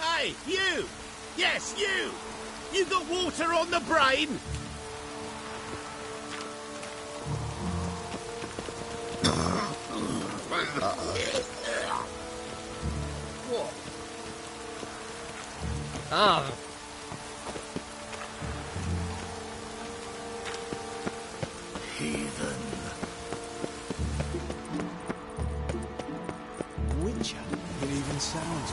Hey, you! Yes, you! You got water on the brain? What? Ah. Heathen. Witcher. It even sounds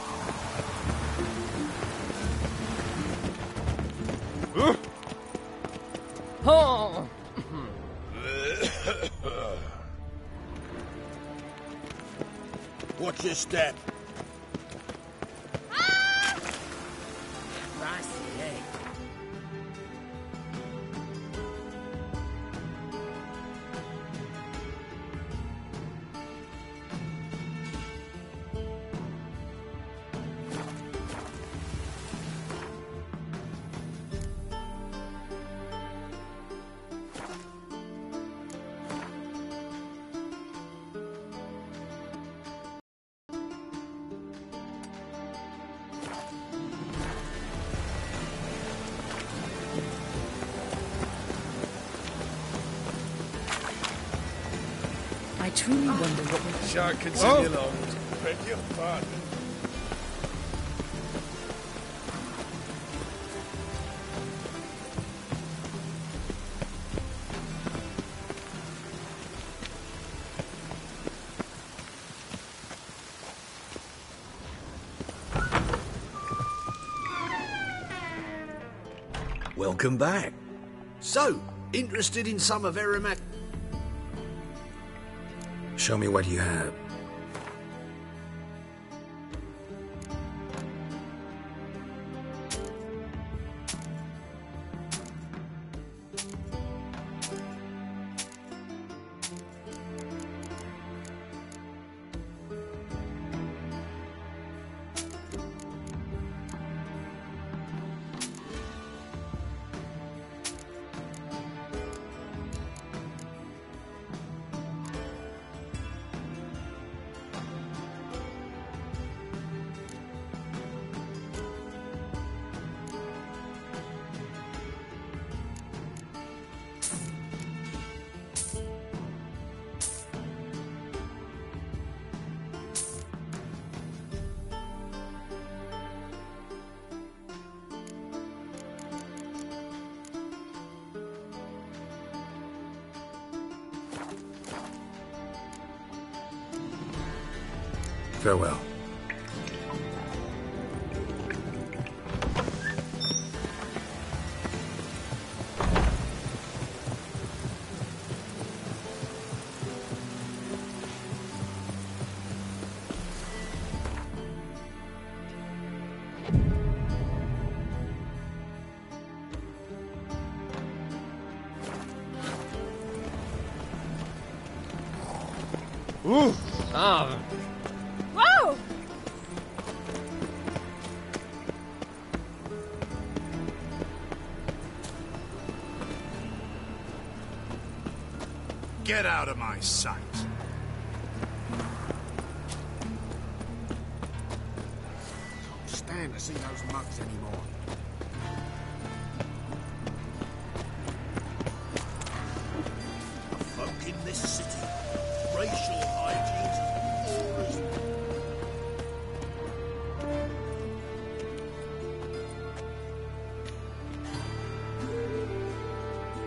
Oh. Watch your step. I truly wonder what we... Shark can sing along. Beg your pardon. Welcome back. So, interested in some of Erimac? Show me what you have. Farewell. Ooh. Ah. Whoa! Get out of my sight. Can't stand to see those mugs anymore. The folk in this city, racial hygiene's poor as...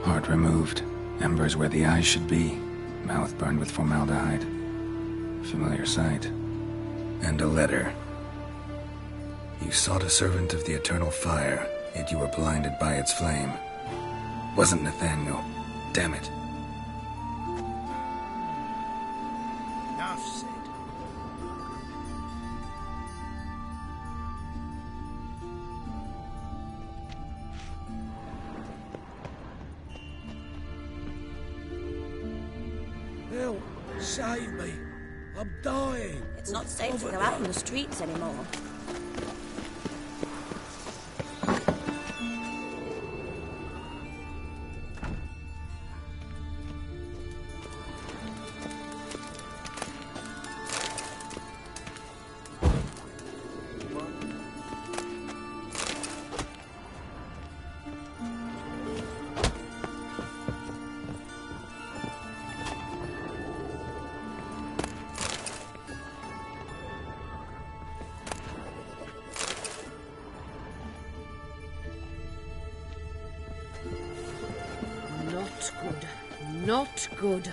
Heart removed. Embers where the eyes should be. Mouth burned with formaldehyde. Familiar sight. And a letter. You sought a servant of the eternal fire, yet you were blinded by its flame. Wasn't Nathaniel. Damn it. Enough said. Help! Save me! I'm dying! It's not safe to go out on the streets anymore. Not good.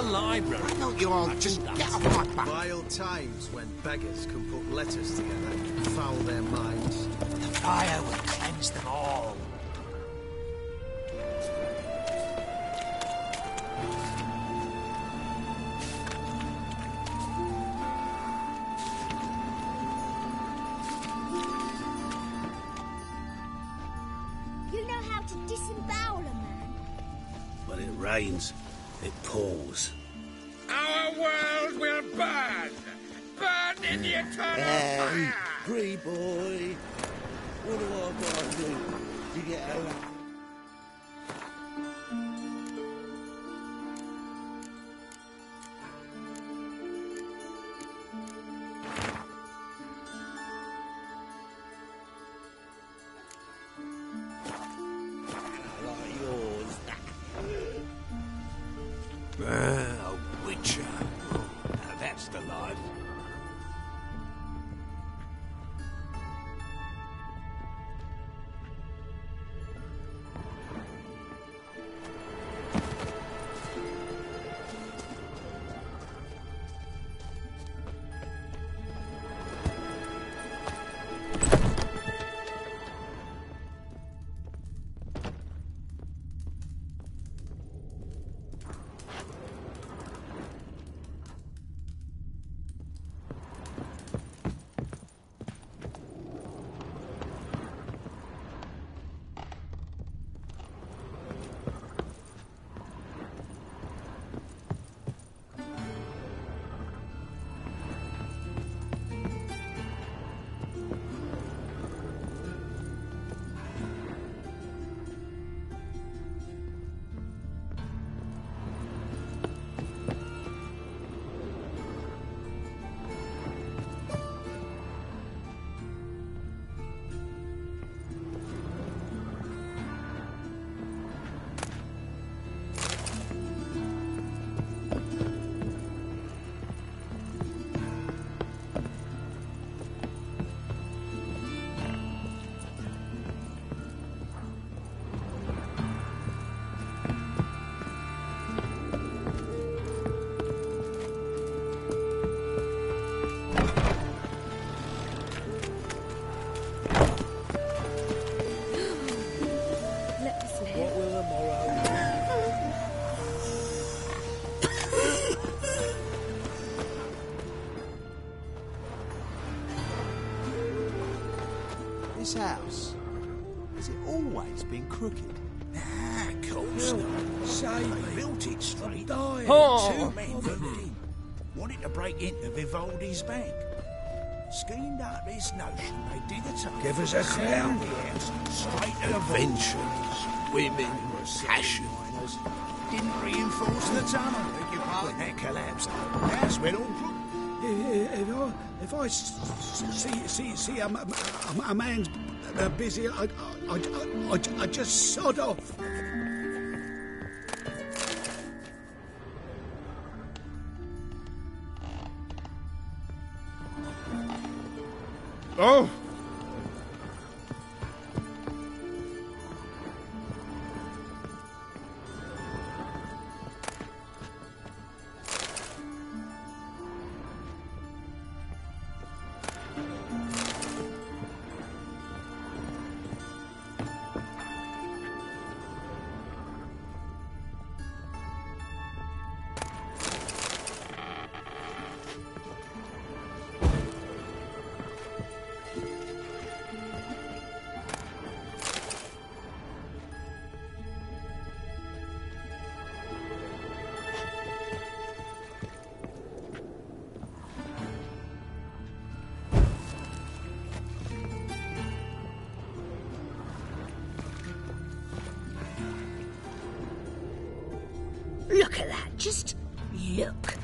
Library. I know you all just get off my back. Vile times when beggars can put letters together and foul their minds. The fire will cleanse them all. You know how to disembowel a man? When it rains, it pours. Our world will burn! Burn in the eternal fire! Free boy. What do I gotta do to get out? Like yours. A witcher. Now that's the life. This house, has it always been crooked? Ah, of course not. Save They me. built it straight. Dying. Oh. Two men moved in, wanted to break into Vivaldi's bank. Schemed up this notion they'd dig a tunnel. Give us a crown. The house, straight to adventures, women, passion. Didn't reinforce the tunnel. Beg your pardon, that collapsed. House went all crooked. If I see a man's busy, I just sod off. Oh! Look at that. Just look.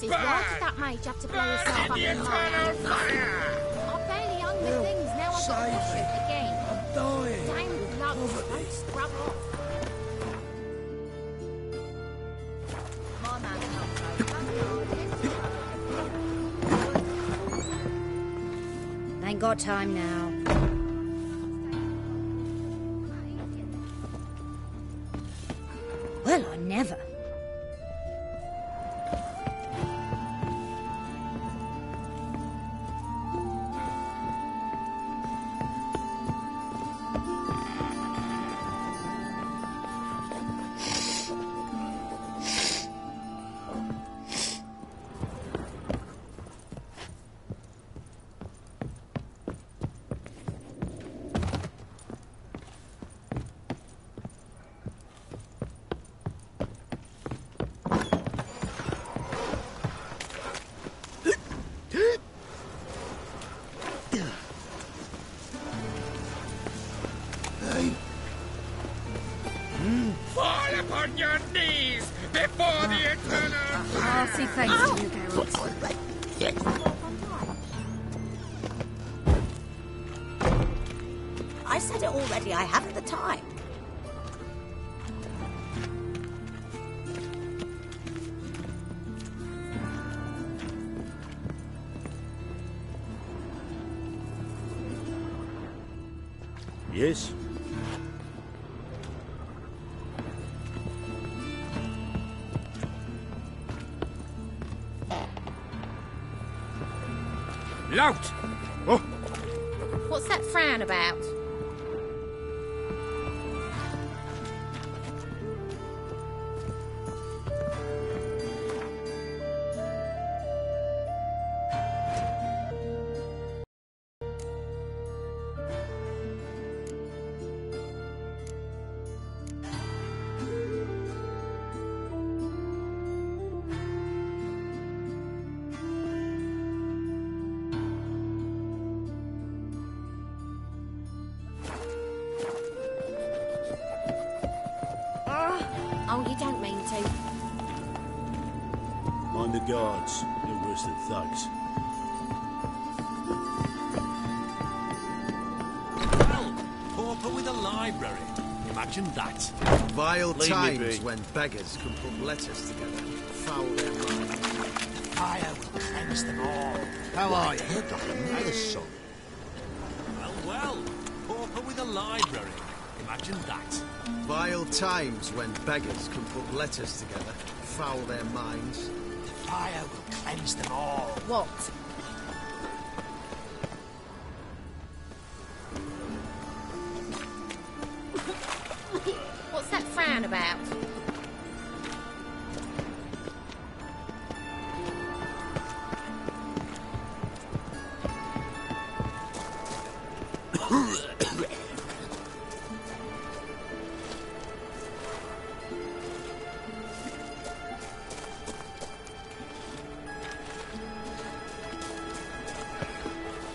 Why did that mage have to blow herself up in I barely hung the things, now I've got to push it again. I'm dying. Damn love, don't scrub off. My man comes over. Ain't got time now. Well, I never. Fall upon your knees before the eternal fire! See face you, Geralt. I said it already, I haven't the time. Yes? Lout! Oh, What's that frown about? Oh, you don't mean to. mind the guards. They're worse than thugs. Well, pauper with a library. Imagine that. Vile Leave me times be. when beggars can put letters together. Foul their minds. Fire will cleanse them all. How are you? You've got another son. Well, pauper with a library. Imagine that. Vile times when beggars can put letters together. Foul their minds. Fire will cleanse them all. What? What's that frown about?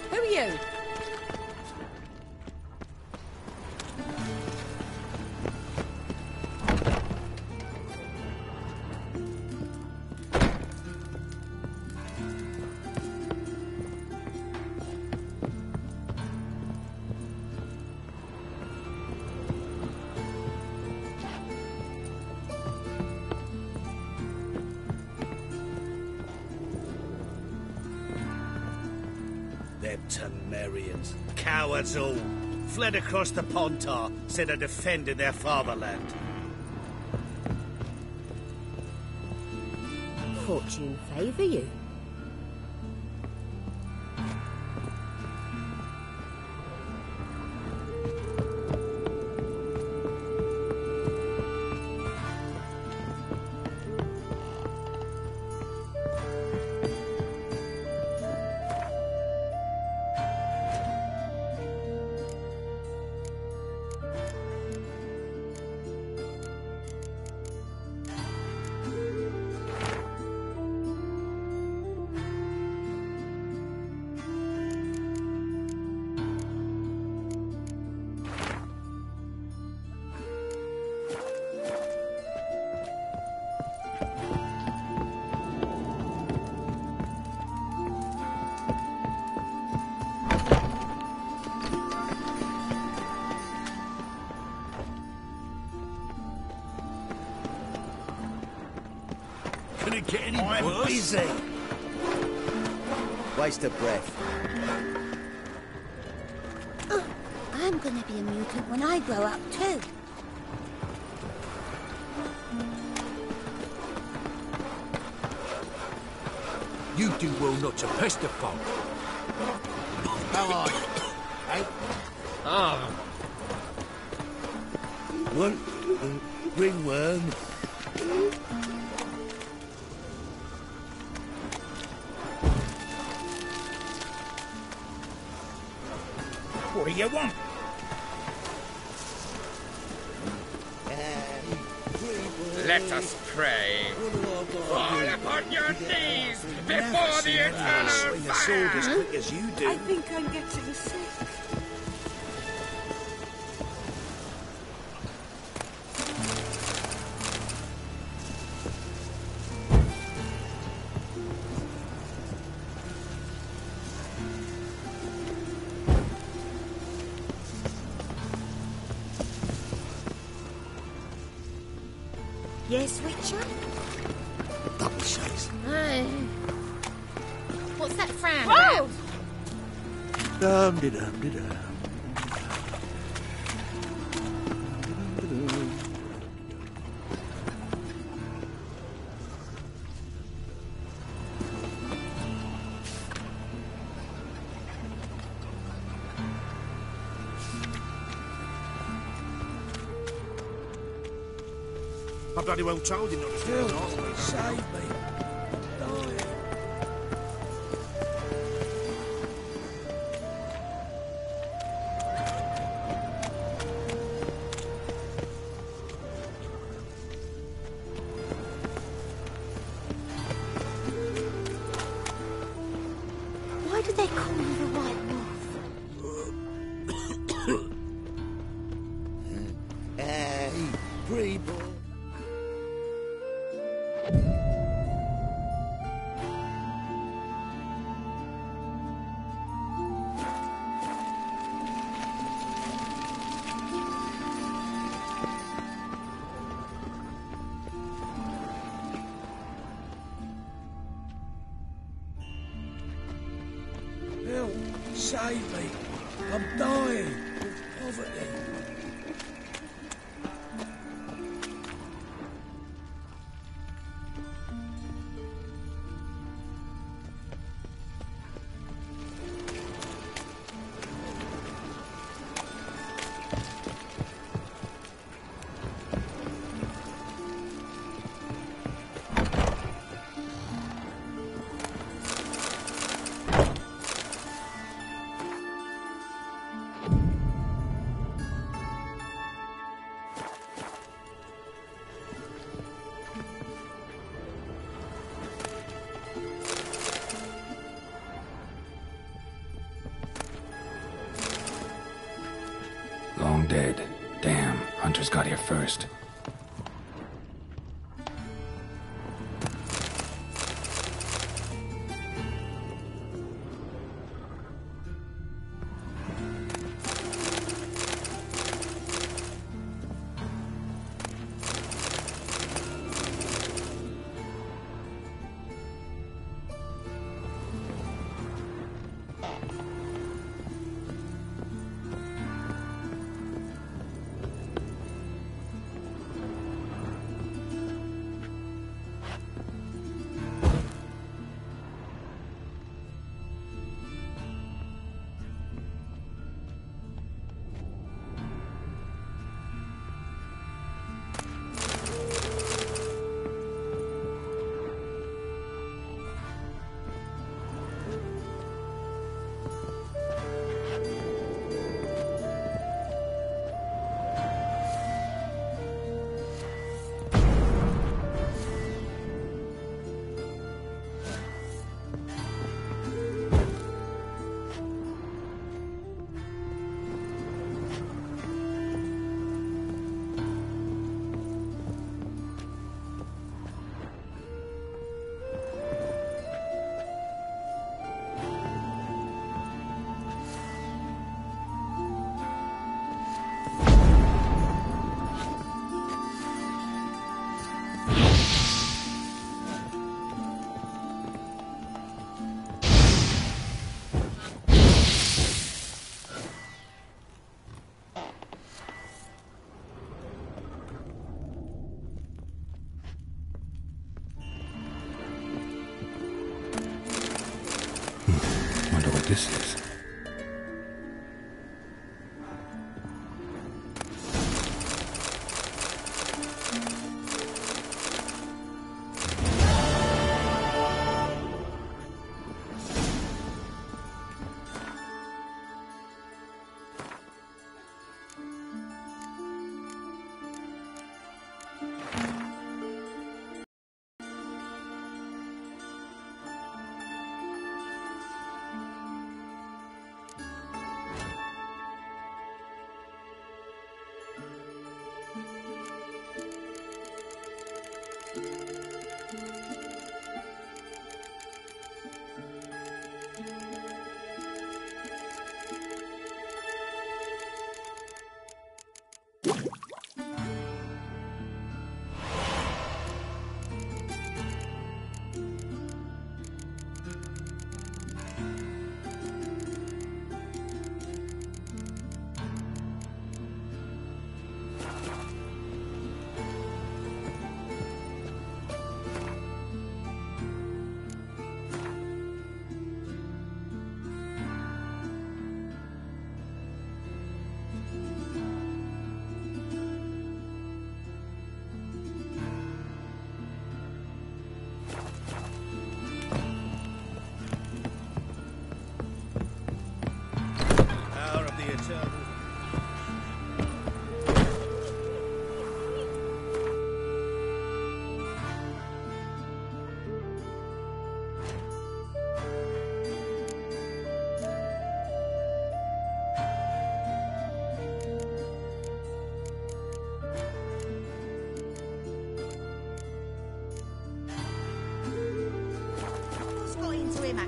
Who are you? Them Temerians, cowards all, fled across the Pontar, said are defending their fatherland. Fortune favour you. Can it get any worse? Busy. Waste of breath. I'm gonna be a mutant when I grow up too. You do well not to pester folk. How are you? Hey? Ah, What? Ringworm? What do you want? let us pray. Fall upon your knees before the eternal swing a sword as fire. quick as you do. I think I'm getting sick. Yes, Richard? Double shakes. Aye. What's that frown Whoa! about? Dum-de-dum-de-dum. I bloody well told you not to do it. Save me. Why do they call you the White Wolf? Hey, free boy. Help! Save me! I'm dying of poverty. Long dead. Damn, Hunter's got here first. Wonder what this is.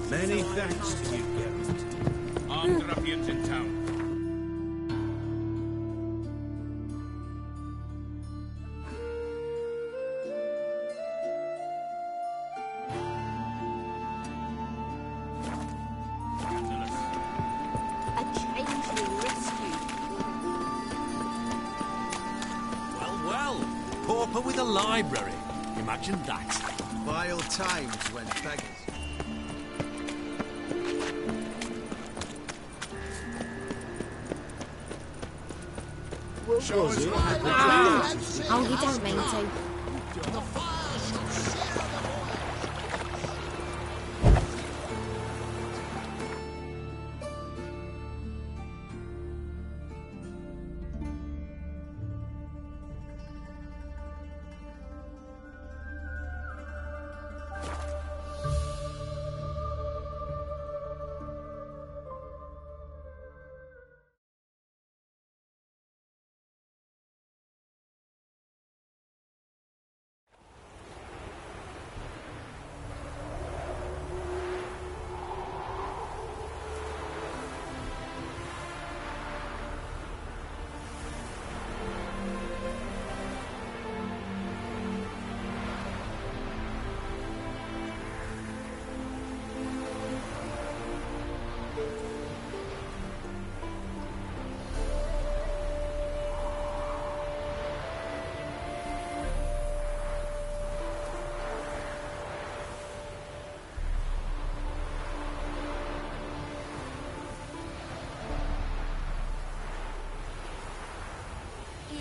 Many thanks to you, Geralt. Armed ruffians in town. A changeling rescue. Well, pauper with a library. Imagine that. Vile times when beggars. Oh, you don't mean to.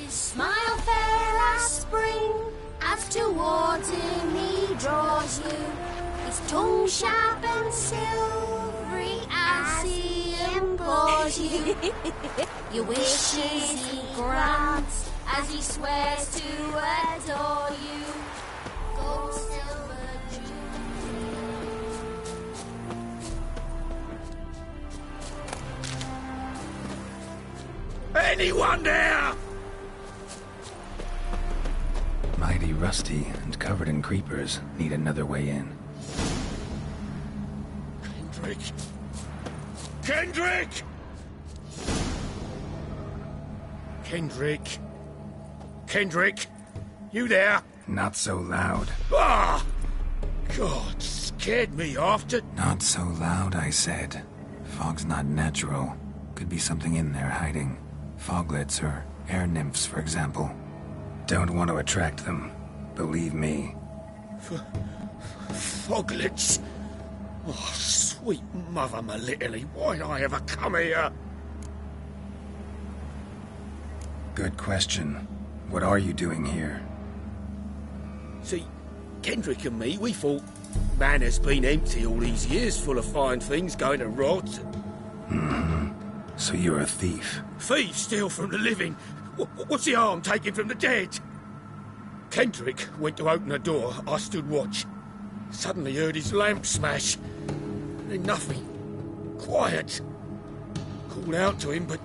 Smile fair as spring, as towards him he draws you. His tongue sharp and silvery as he implores you. Your wishes he grants as he swears to adore you. Gold, silver, jewels. Anyone there? Mighty rusty and covered in creepers need another way in. Kendrick! Kendrick! Kendrick! Kendrick! You there? Not so loud. Ah! God, scared me off to... Not so loud, I said. Fog's not natural. Could be something in there hiding. Foglets or air nymphs, for example. Don't want to attract them. Believe me. Foglets? Oh, Sweet mother, my little, why did I ever come here? Good question. What are you doing here? See, Kendrick and me, we thought Manor's been empty all these years, full of fine things going to rot. Mm-hmm. So you're a thief? Thieves steal from the living. What's the harm taking from the dead? Kendrick went to open the door. I stood watch. Suddenly heard his lamp smash. Then nothing. Quiet. Called out to him, but...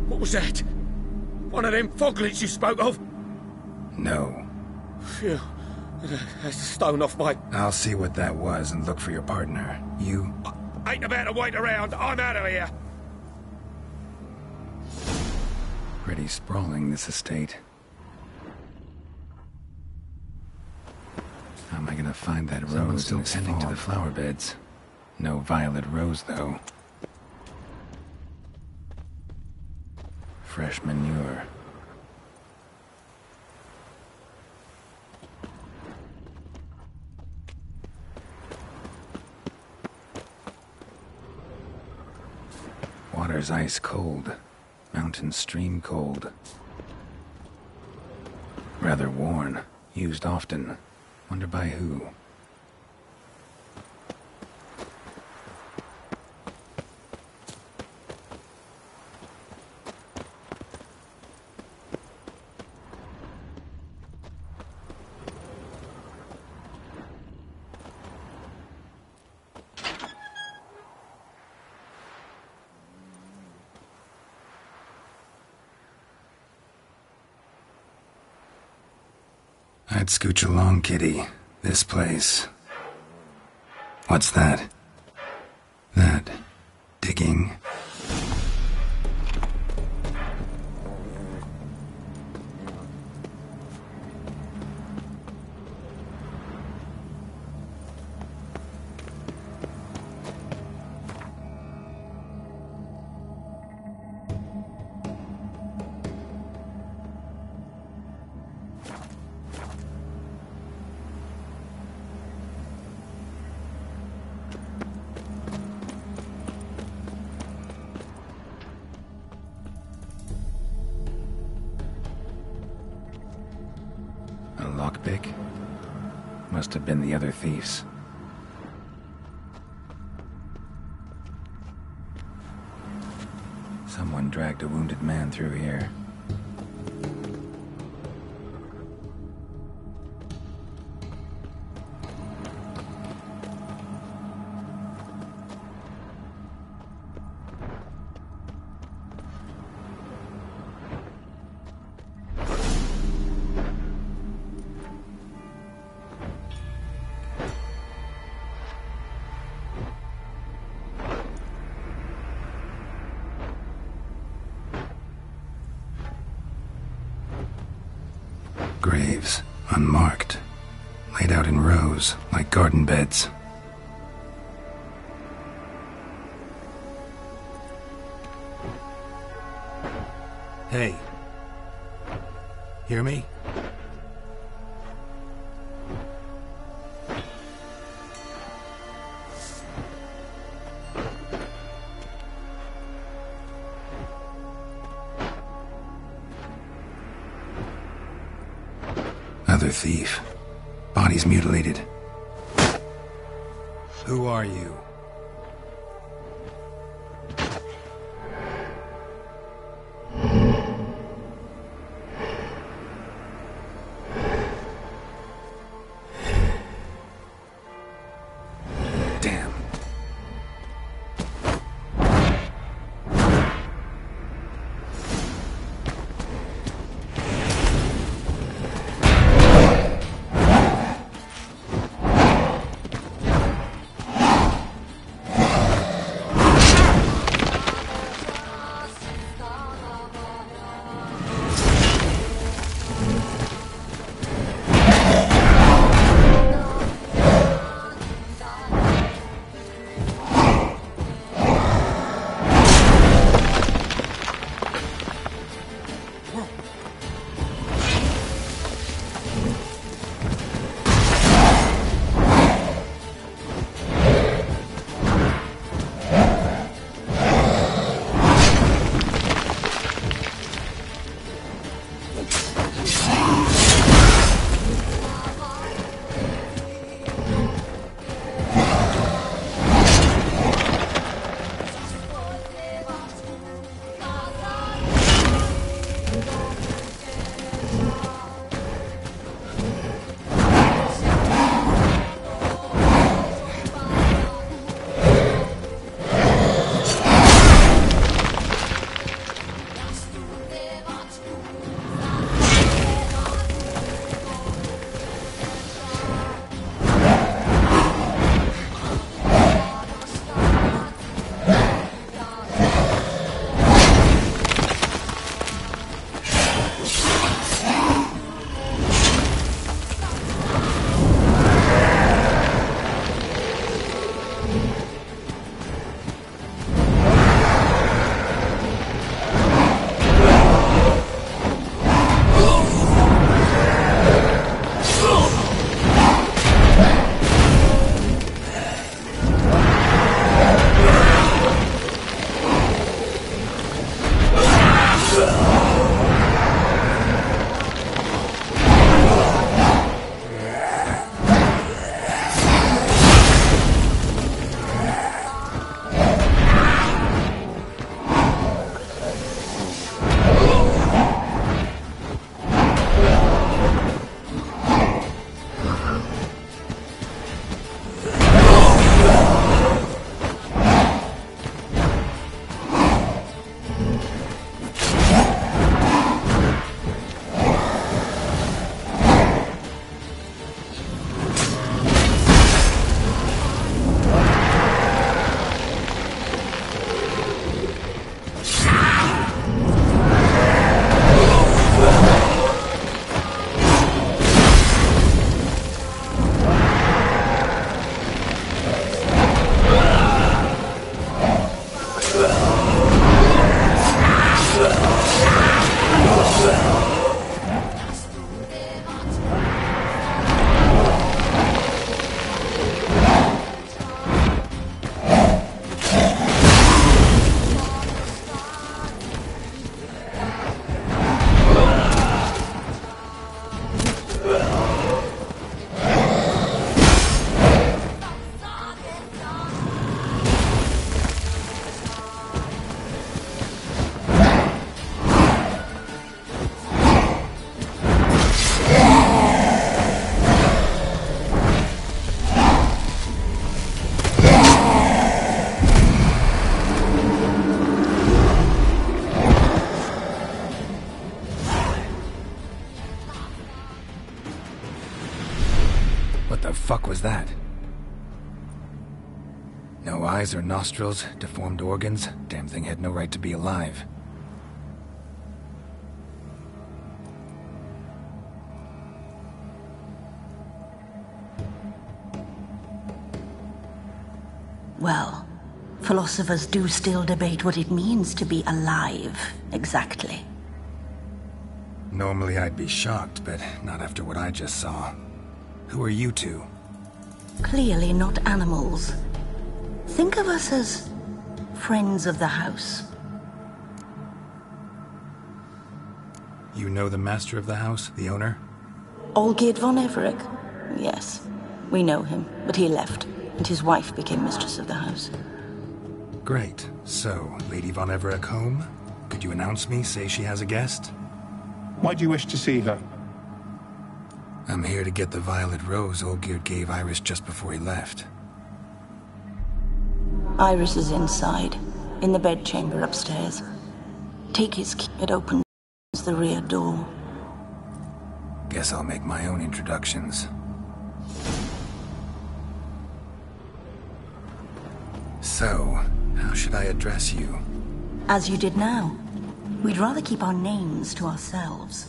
What was that? One of them foglets you spoke of? No. Phew. That's a stone off my... I'll see what that was and look for your partner. You... Ain't about to wait around. I'm out of here. Pretty sprawling, this estate. How am I gonna find that rose and tending to the flower beds? No violet rose, though. Fresh manure. Water's ice cold. Mountain stream cold. Rather worn. Used often. Wonder by who. I'd scooch along, kitty. This place. What's that? That... digging? Lockpick? Must have been the other thieves. Someone dragged a wounded man through here. Graves, unmarked, laid out in rows, like garden beds. Hey. Hear me? Another thief. Body's mutilated. Who are you? Damn. fuck was that? No eyes or nostrils, deformed organs. Damn thing had no right to be alive. Well, philosophers do still debate what it means to be alive, exactly. Normally I'd be shocked, but not after what I just saw. Who are you two? Clearly not animals. Think of us as friends of the house. You know the master of the house, the owner? Olgierd von Everec? Yes, we know him, but he left, and his wife became mistress of the house. Great. So, Lady von Everec home? Could you announce me, say she has a guest? Why do you wish to see her? I'm here to get the violet rose Olgierd gave Iris just before he left. Iris is inside, in the bedchamber upstairs. Take his key, it opens the rear door. Guess I'll make my own introductions. So, how should I address you? As you did now. We'd rather keep our names to ourselves.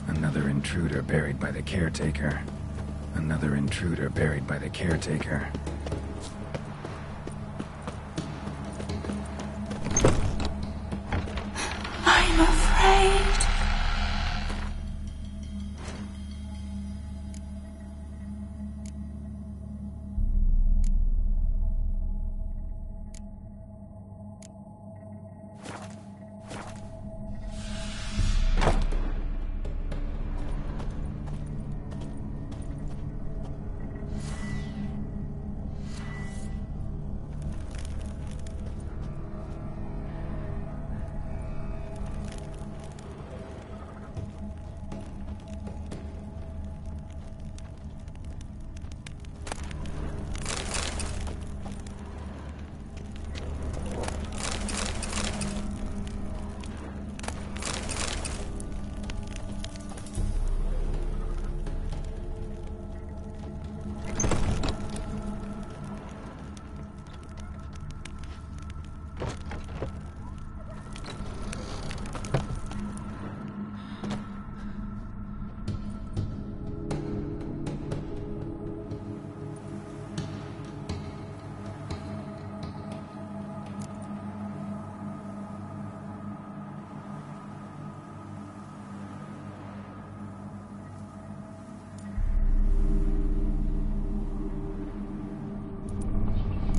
Another intruder buried by the caretaker. Another intruder buried by the caretaker. I'm afraid.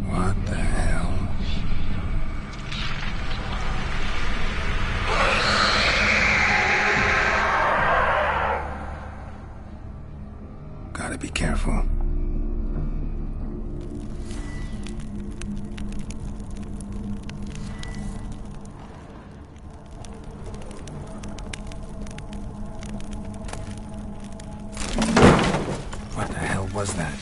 What the hell? Gotta be careful. What the hell was that?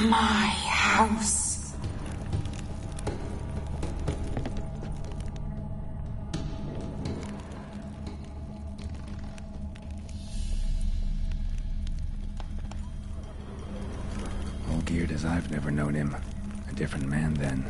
My house. All geared as I've never known him. A different man then.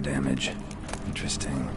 Damage. Interesting.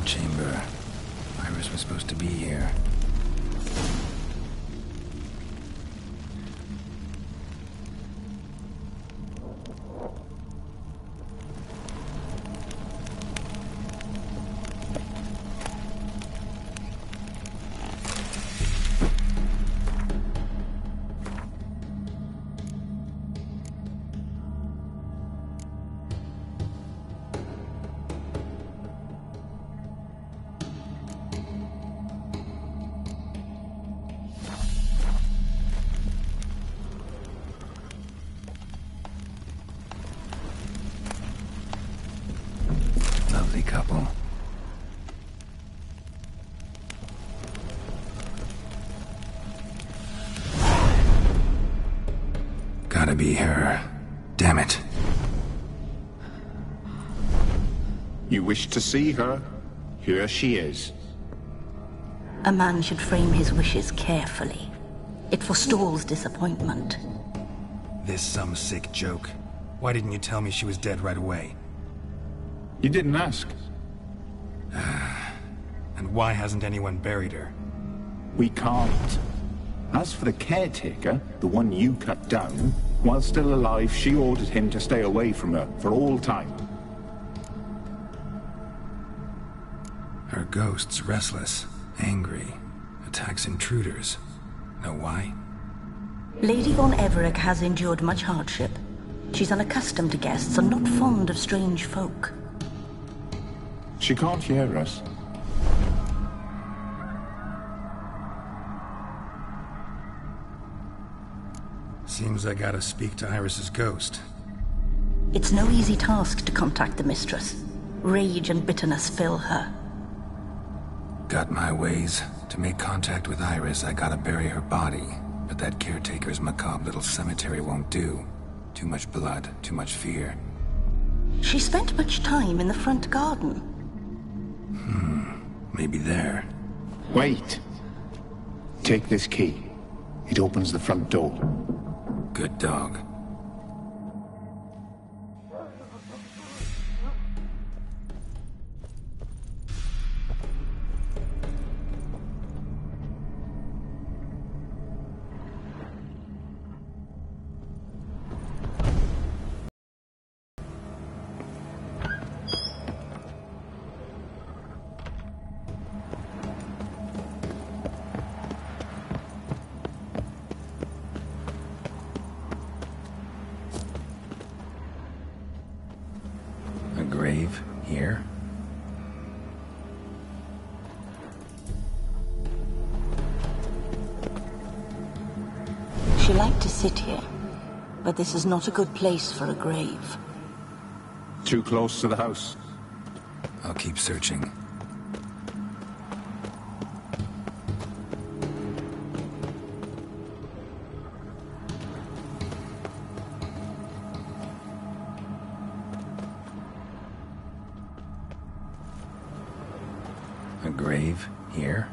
chamber. Iris was supposed to be here. Lovely couple. Gotta be her. Damn it. You wish to see her? Here she is. A man should frame his wishes carefully. It forestalls disappointment. This some sick joke. Why didn't you tell me she was dead right away? You didn't ask. And why hasn't anyone buried her? We can't. As for the caretaker, the one you cut down, while still alive, she ordered him to stay away from her for all time. Her ghost's restless, angry, attacks intruders. Know why? Lady von Everett has endured much hardship. She's unaccustomed to guests and not fond of strange folk. She can't hear us. Seems I gotta speak to Iris's ghost. It's no easy task to contact the mistress. Rage and bitterness fill her. Got my ways. To make contact with Iris, I gotta bury her body. But that caretaker's macabre little cemetery won't do. Too much blood, too much fear. She spent much time in the front garden. Maybe there. Wait. Take this key. It opens the front door. Good dog. Grave here. She liked to sit here, but this is not a good place for a grave. Too close to the house. I'll keep searching. A grave here.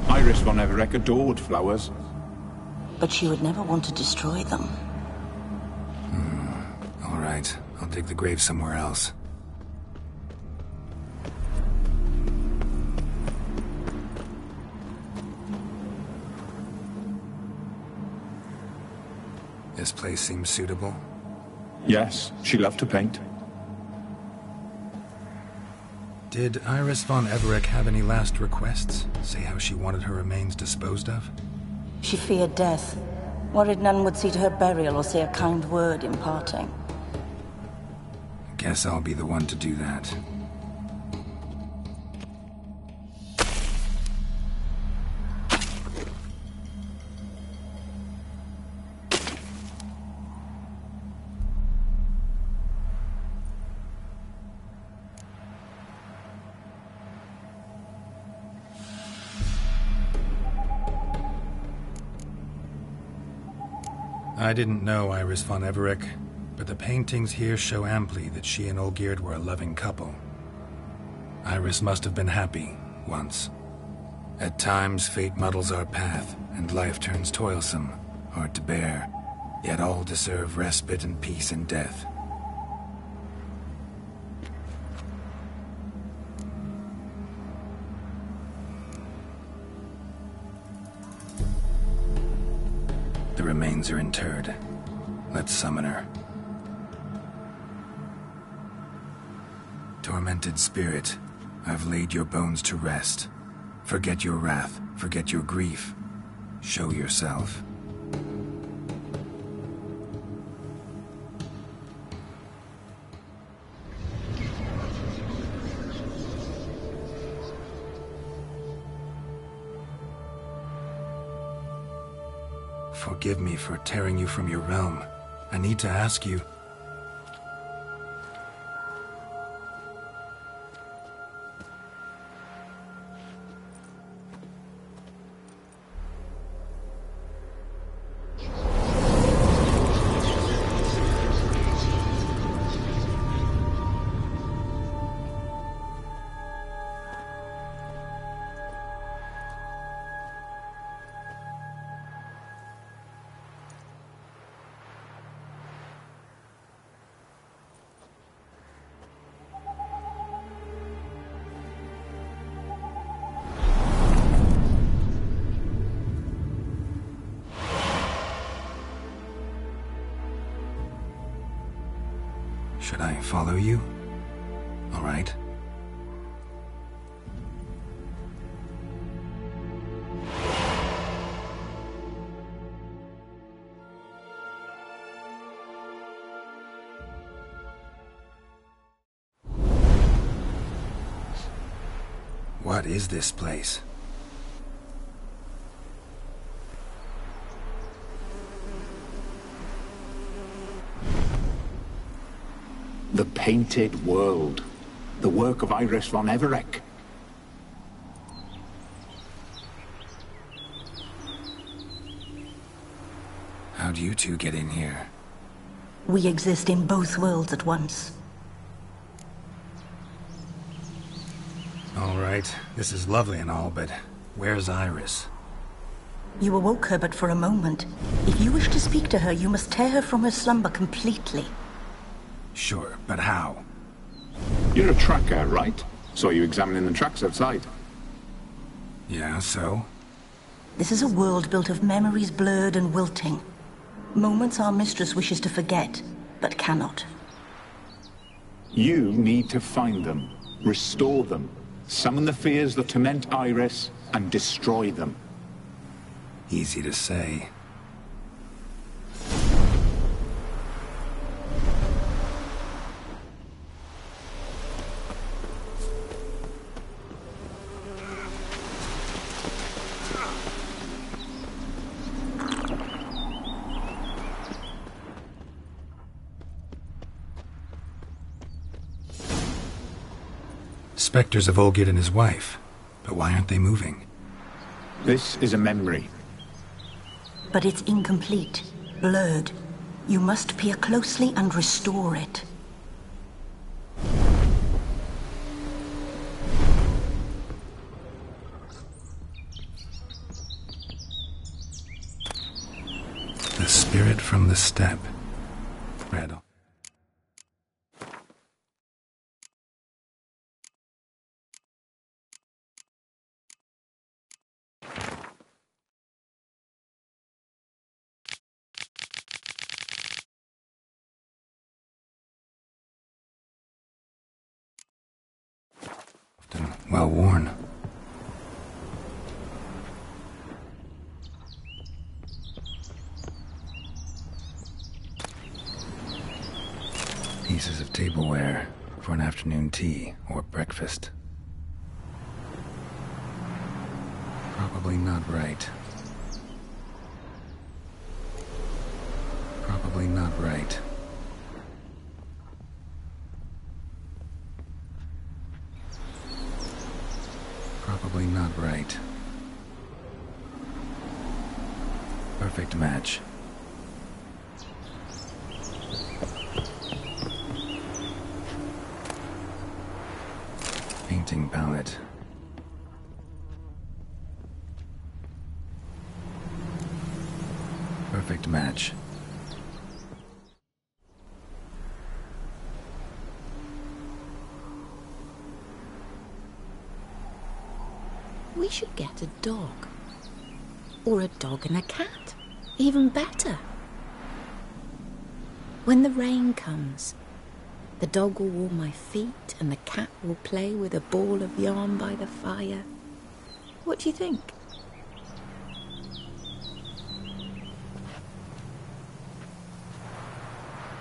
Iris von Everett adored flowers. But she would never want to destroy them. All right, I'll dig the grave somewhere else. This place seems suitable. Yes, she loved to paint. Did Iris von Everett have any last requests? Say how she wanted her remains disposed of? She feared death, worried none would see to her burial or say a kind word in parting. Guess I'll be the one to do that. I didn't know Iris von Everett, but the paintings here show amply that she and Olgierd were a loving couple. Iris must have been happy, once. At times, fate muddles our path, and life turns toilsome, hard to bear. Yet all deserve respite and peace in death. The remains are interred. Let's summon her. Tormented spirit, I've laid your bones to rest. Forget your wrath, forget your grief. Show yourself. Forgive me for tearing you from your realm. I need to ask you... Should I follow you? All right. What is this place? The Painted World. The work of Iris von Everec. How do you two get in here? We exist in both worlds at once. All right, this is lovely and all, but where's Iris? You awoke her but for a moment. If you wish to speak to her, you must tear her from her slumber completely. Sure, but how? You're a tracker, right? Saw you examining the tracks outside. Yeah, so? This is a world built of memories blurred and wilting. Moments our mistress wishes to forget, but cannot. You need to find them, restore them, summon the fears that torment Iris, and destroy them. Easy to say. Spectres of Olgid and his wife. But why aren't they moving? This is a memory. But it's incomplete, blurred. You must peer closely and restore it. The spirit from the steppe. Rattle. Well worn. Pieces of tableware for an afternoon tea or breakfast. Probably not right. Probably not right. Probably not right. Perfect match. Painting palette. Perfect match. We should get a dog. Or a dog and a cat. Even better. When the rain comes, the dog will warm my feet and the cat will play with a ball of yarn by the fire. What do you think?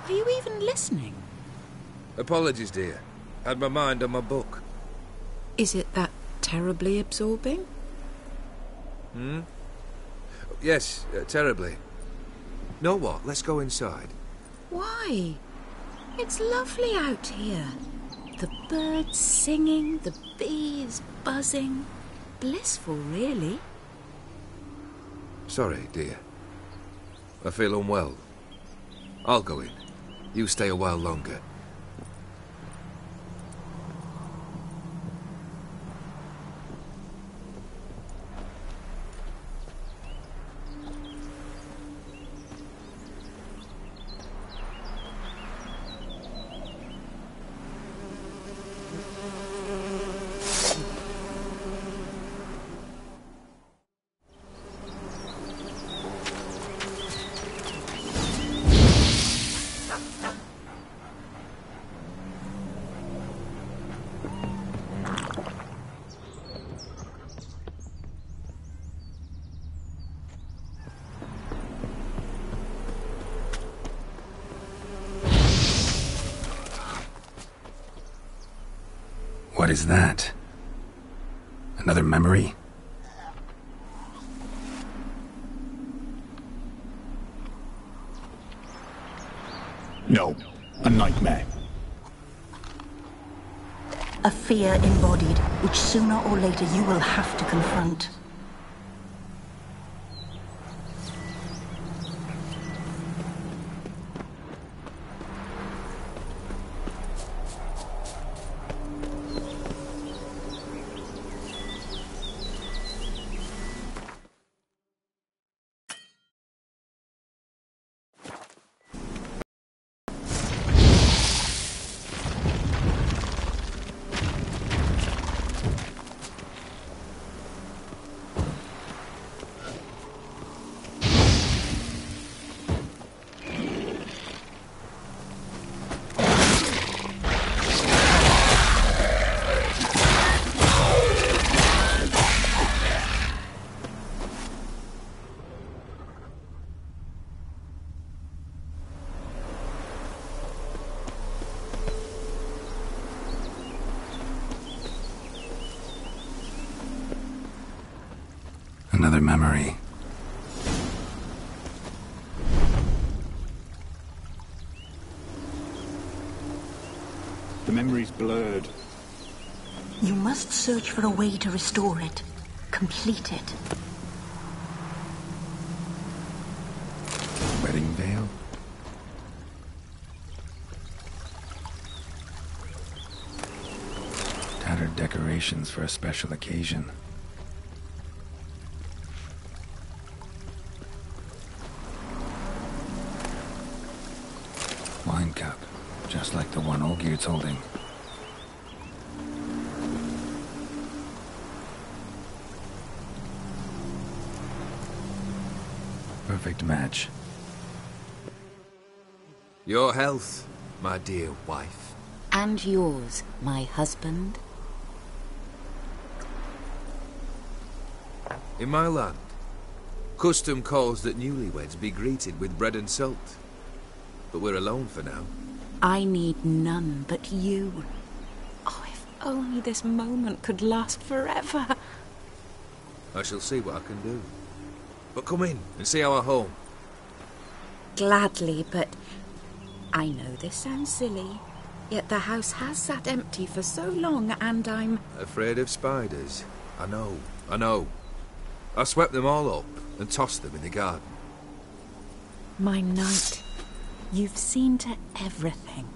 Are you even listening? Apologies, dear. Had my mind on my book. Is it that terribly absorbing? Yes, terribly. Know what? Let's go inside. Why? It's lovely out here. The birds singing, the bees buzzing. Blissful, really. Sorry, dear. I feel unwell. I'll go in. You stay a while longer. What is that? Another memory? No, a nightmare. A fear embodied, which sooner or later you will have to confront. Another memory. The memory's blurred. You must search for a way to restore it. Complete it. Wedding veil? Tattered decorations for a special occasion. Wine cup, just like the one Olgier's holding. Perfect match. Your health, my dear wife. And yours, my husband. In my land, custom calls that newlyweds be greeted with bread and salt. But we're alone for now. I need none but you. Oh, if only this moment could last forever. I shall see what I can do. But come in and see our home. Gladly, but I know this sounds silly, yet the house has sat empty for so long and I'm... Afraid of spiders? I know, I know. I swept them all up and tossed them in the garden. My knight, you've seen to everything.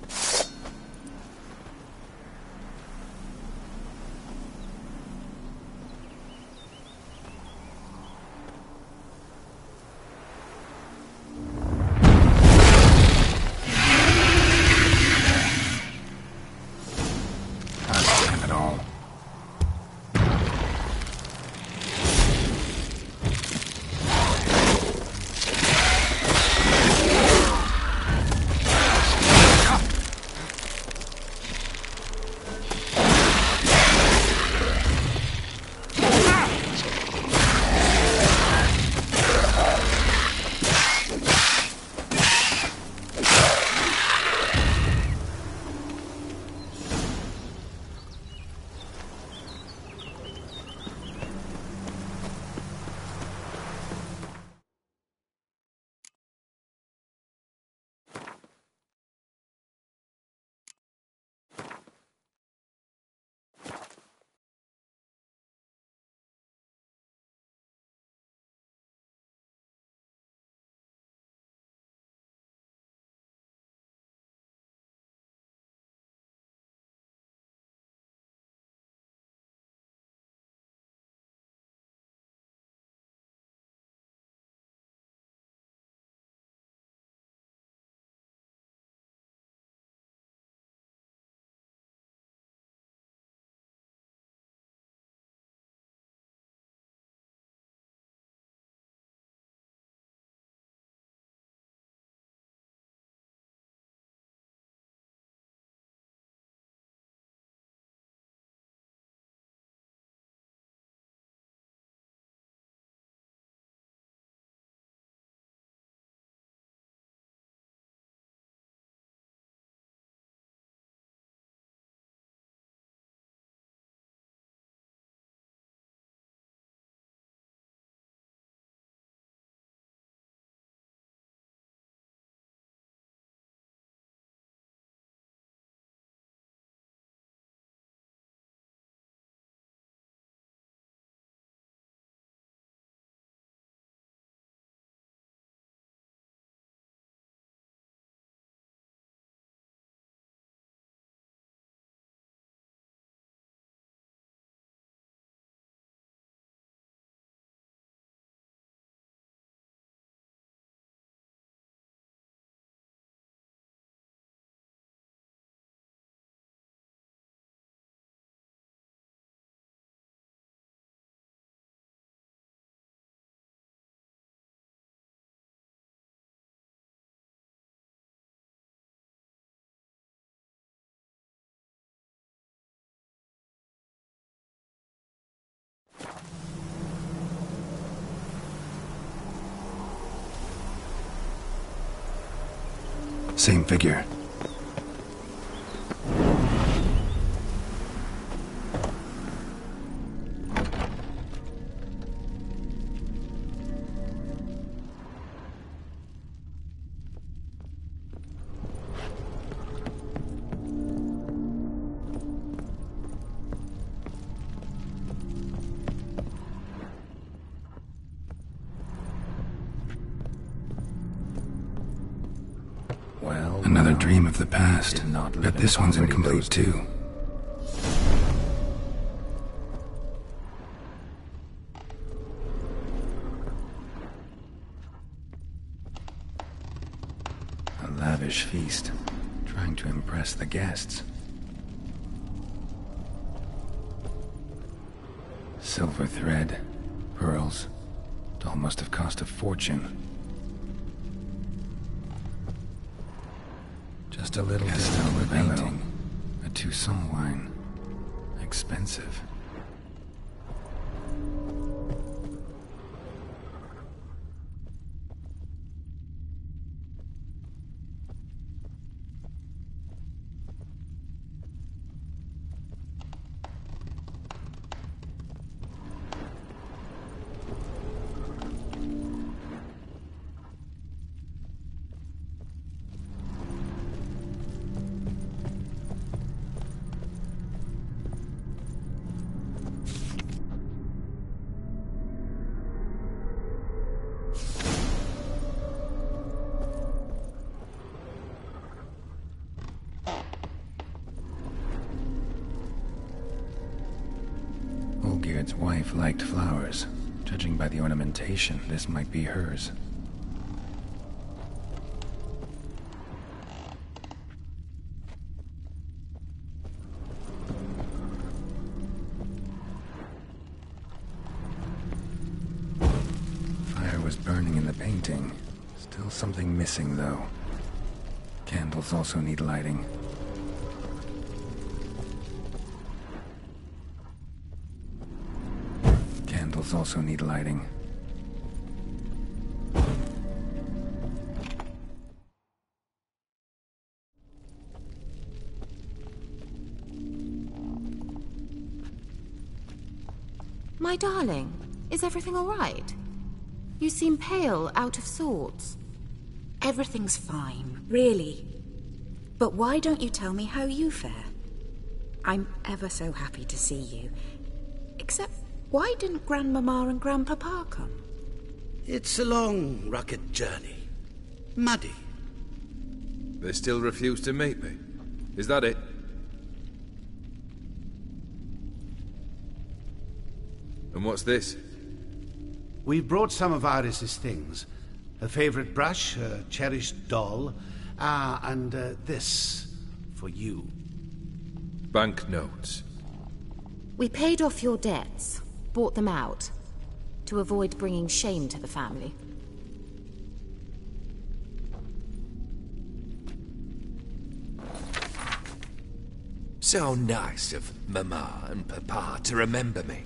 Same figure. Another dream of the past, but this one's incomplete too. A lavish feast, trying to impress the guests. Silver thread, pearls, doll must have cost a fortune. Just a little Castell painting. A Toussaint wine. Expensive. Olgierd's wife liked flowers. Judging by the ornamentation, this might be hers. Fire was burning in the painting. Still something missing, though. Candles also need lighting. Candles also need lighting. My darling, is everything all right? You seem pale, out of sorts. Everything's fine, really. But why don't you tell me how you fare? I'm ever so happy to see you. Except, why didn't Grandmama and Grandpapa come? It's a long, rugged journey. Muddy. They still refuse to meet me. Is that it? And what's this? We brought some of Iris's things. Her favorite brush, her cherished doll, and this for you. Banknotes. We paid off your debts, bought them out, to avoid bringing shame to the family. So nice of Mama and Papa to remember me.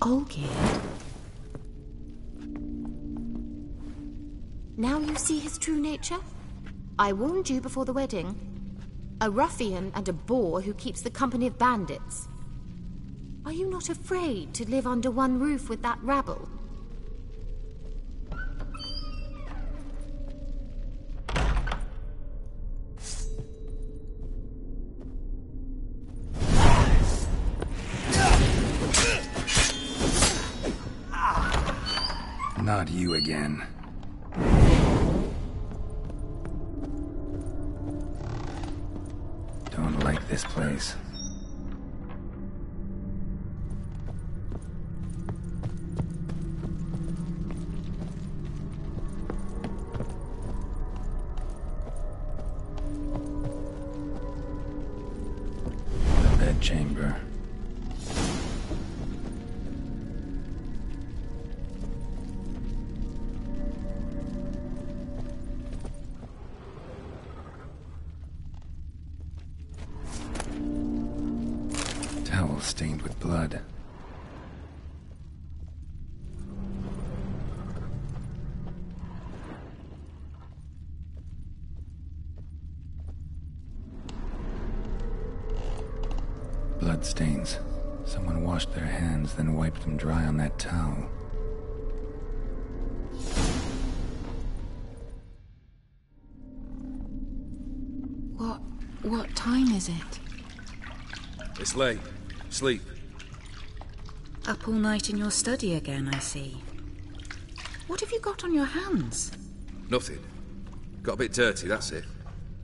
Olgierd. Now you see his true nature? I warned you before the wedding. A ruffian and a boor who keeps the company of bandits. Are you not afraid to live under one roof with that rabble? Not you again. Don't like this place. The bedchamber. Towel stained with blood. bloodstains. Someone washed their hands, then wiped them dry on that towel. What time is it? It's late. Sleep. Up all night in your study again, I see. What have you got on your hands? Nothing. Got a bit dirty, that's it.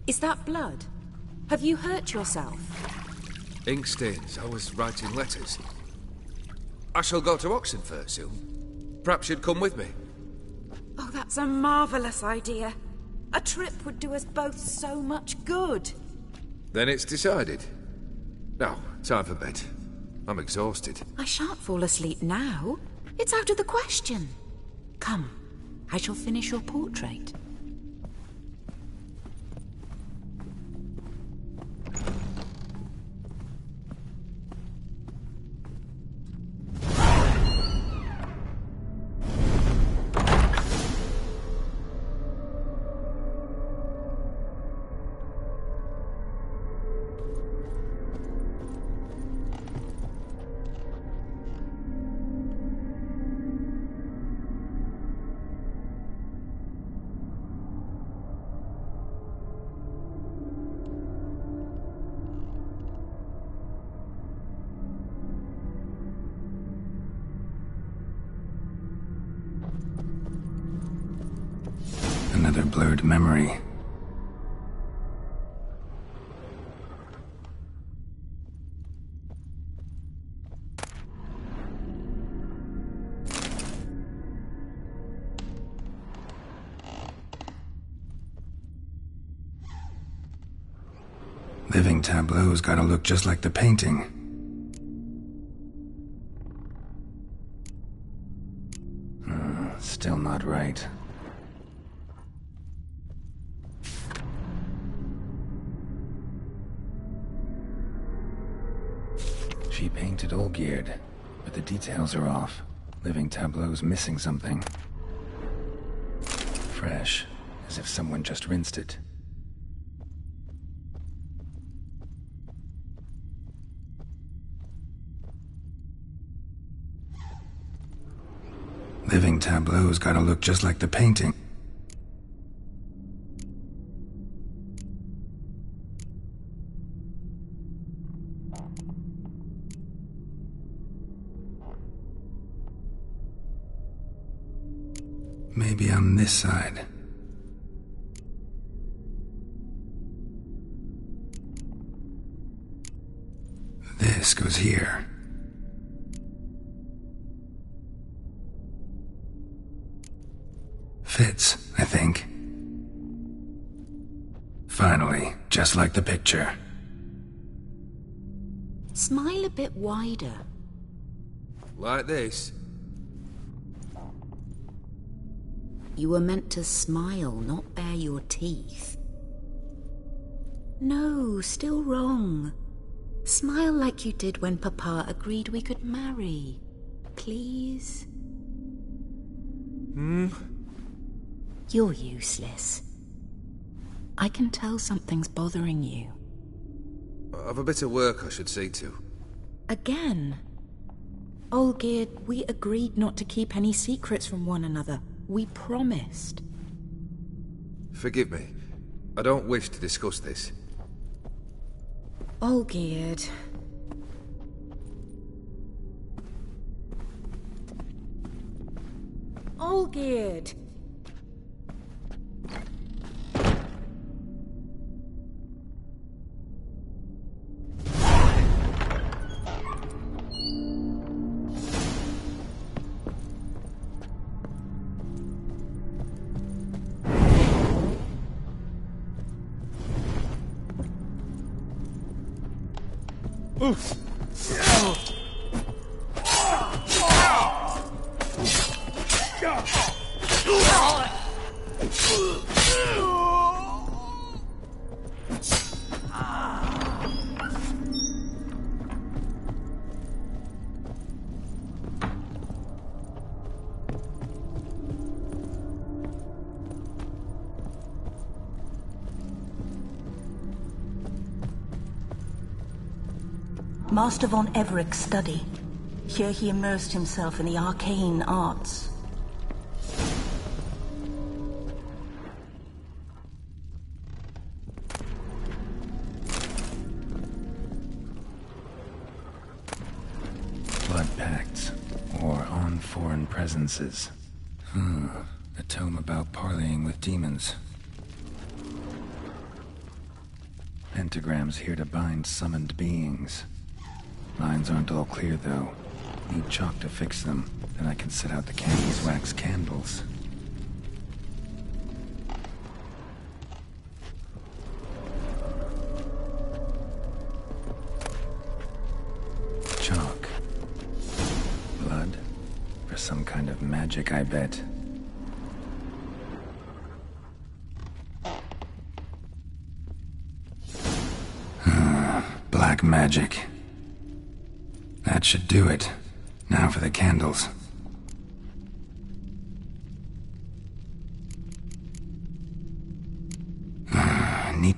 Is that blood? Have you hurt yourself? Ink stains. I was writing letters. I shall go to Oxenfurt soon. Perhaps you'd come with me. Oh, that's a marvellous idea. A trip would do us both so much good. Then it's decided. Now, time for bed. I'm exhausted. I shan't fall asleep now. It's out of the question. Come, I shall finish your portrait. Another blurred memory. Living tableau's gotta look just like the painting. Still not right. She painted Olgierd, but the details are off. Living tableau's missing something. Fresh, as if someone just rinsed it. Living tableau's gotta look just like the painting. Maybe on this side. This goes here. Fits, I think. Finally, just like the picture. Smile a bit wider. Like this? You were meant to smile, not bare your teeth. No, still wrong. Smile like you did when Papa agreed we could marry. Please? You're useless. I can tell something's bothering you. I've a bit of work I should see to. Again? Olgierd, we agreed not to keep any secrets from one another. We promised. Forgive me. I don't wish to discuss this. Olgierd. Olgierd! Master von Everett's study. Here he immersed himself in the arcane arts. Blood pacts, or on foreign presences. A tome about parleying with demons. Pentagrams here to bind summoned beings. Lines aren't all clear, though. Need chalk to fix them, then I can set out the beeswax candles. Chalk. Blood? For some kind of magic, I bet. Black magic. That should do it. Now for the candles. Neat.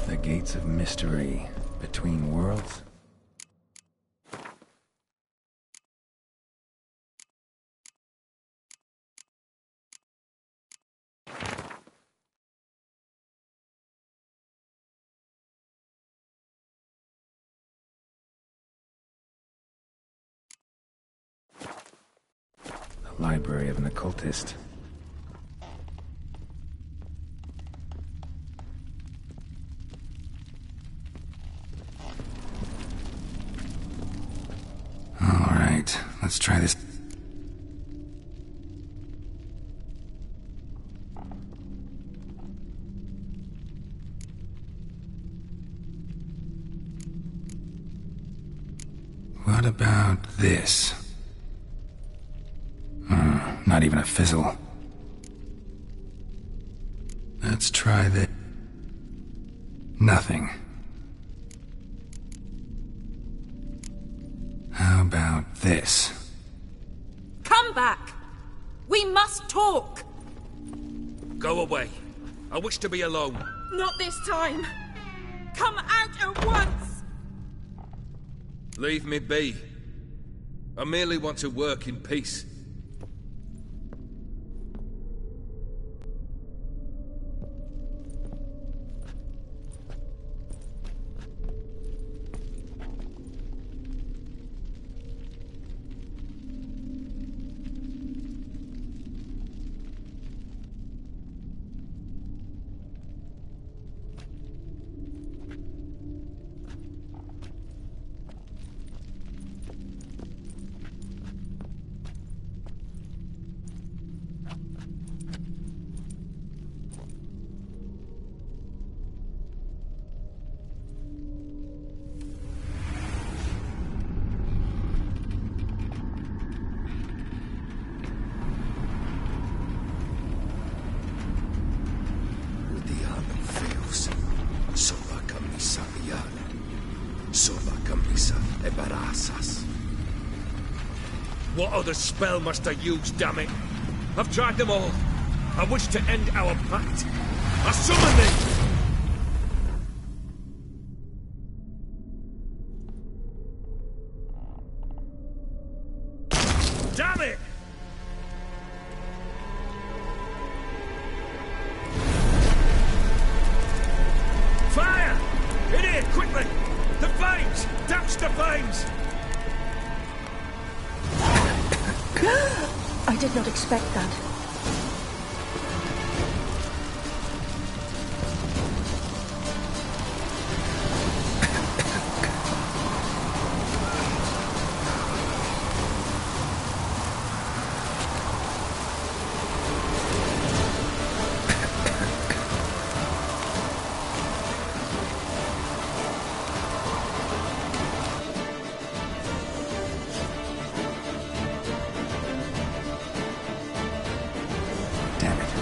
The gates of mystery between worlds? The library of an occultist. Let's try this. What about this? Not even a fizzle. Let's try this. Nothing. How about this? Come back! We must talk! Go away. I wish to be alone. Not this time! Come out at once! Leave me be. I merely want to work in peace. What other spell must I use, damn it? I've tried them all. I wish to end our pact. I summon thee! Damn it! Fire! In here, quickly! The flames! Douse the flames! I did not expect that.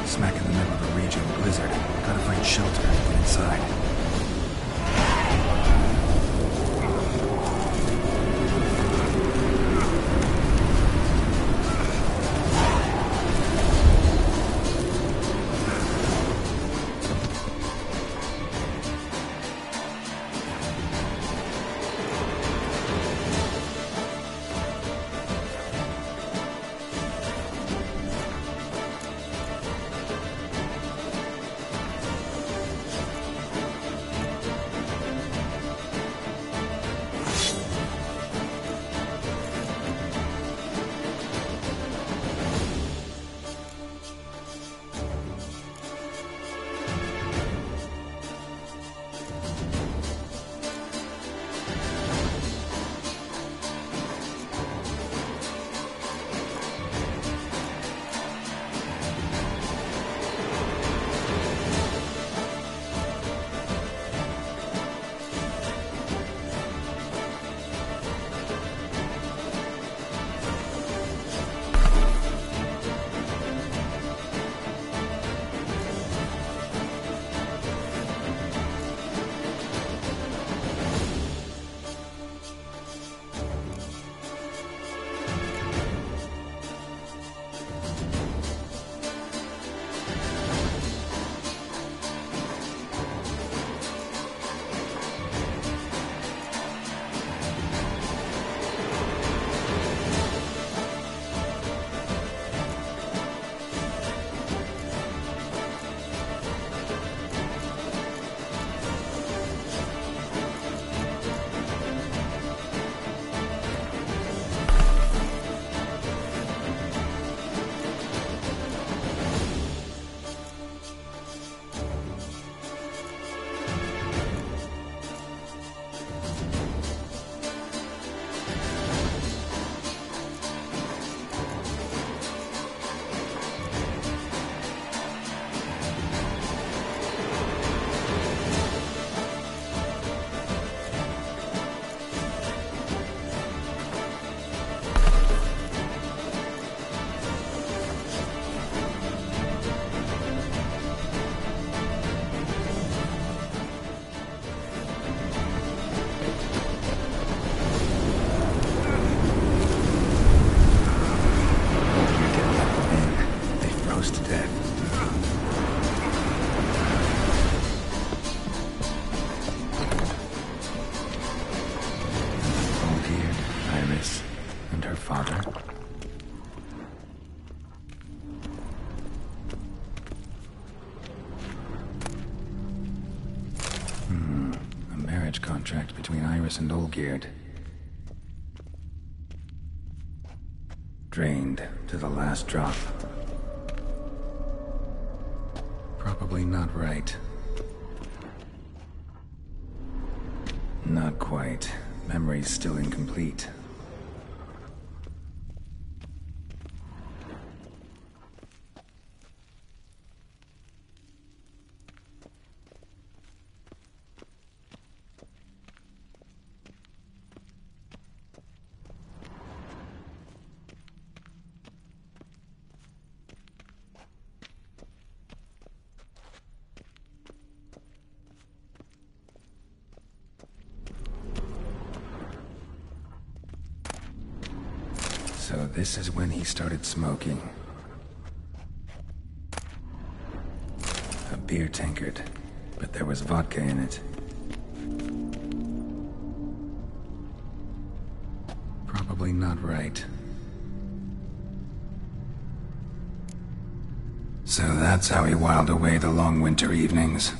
Smack in the middle of a raging blizzard. Gotta find shelter and get inside. Contract between Iris and Olgierd. Drained to the last drop. Probably not right. Not quite. Memory's still incomplete. So this is when he started smoking. A beer tankard, but there was vodka in it. Probably not right. So that's how he whiled away the long winter evenings.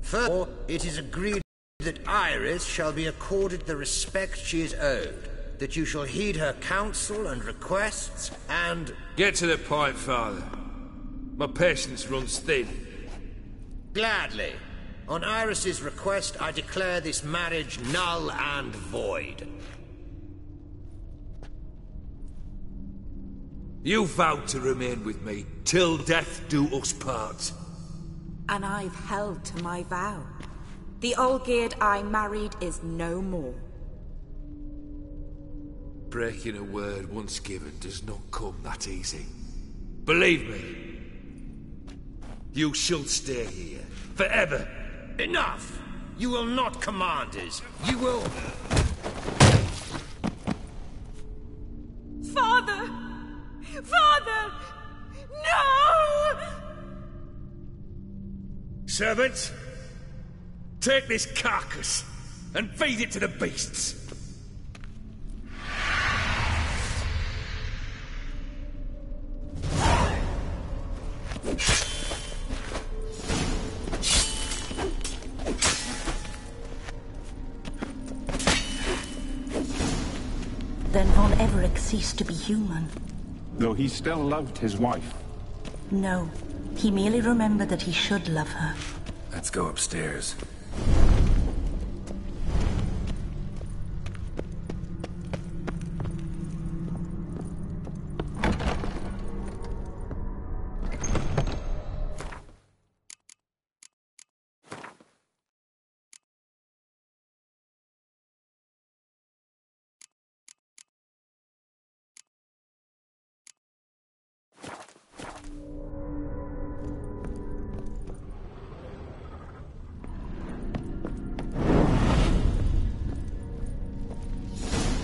Furthermore, it is agreed that Iris shall be accorded the respect she is owed, that you shall heed her counsel and requests, and... Get to the point, Father. My patience runs thin. Gladly. On Iris's request, I declare this marriage null and void. You vowed to remain with me till death do us part. And I've held to my vow. The Olgierd I married is no more. Breaking a word once given does not come that easy. Believe me. You shall stay here. Forever. Enough! You will not command us. You will... Father! Father! No! Servants, take this carcass and feed it to the beasts. Then Von Everec ceased to be human. Though he still loved his wife. No, he merely remembered that he should love her. Let's go upstairs.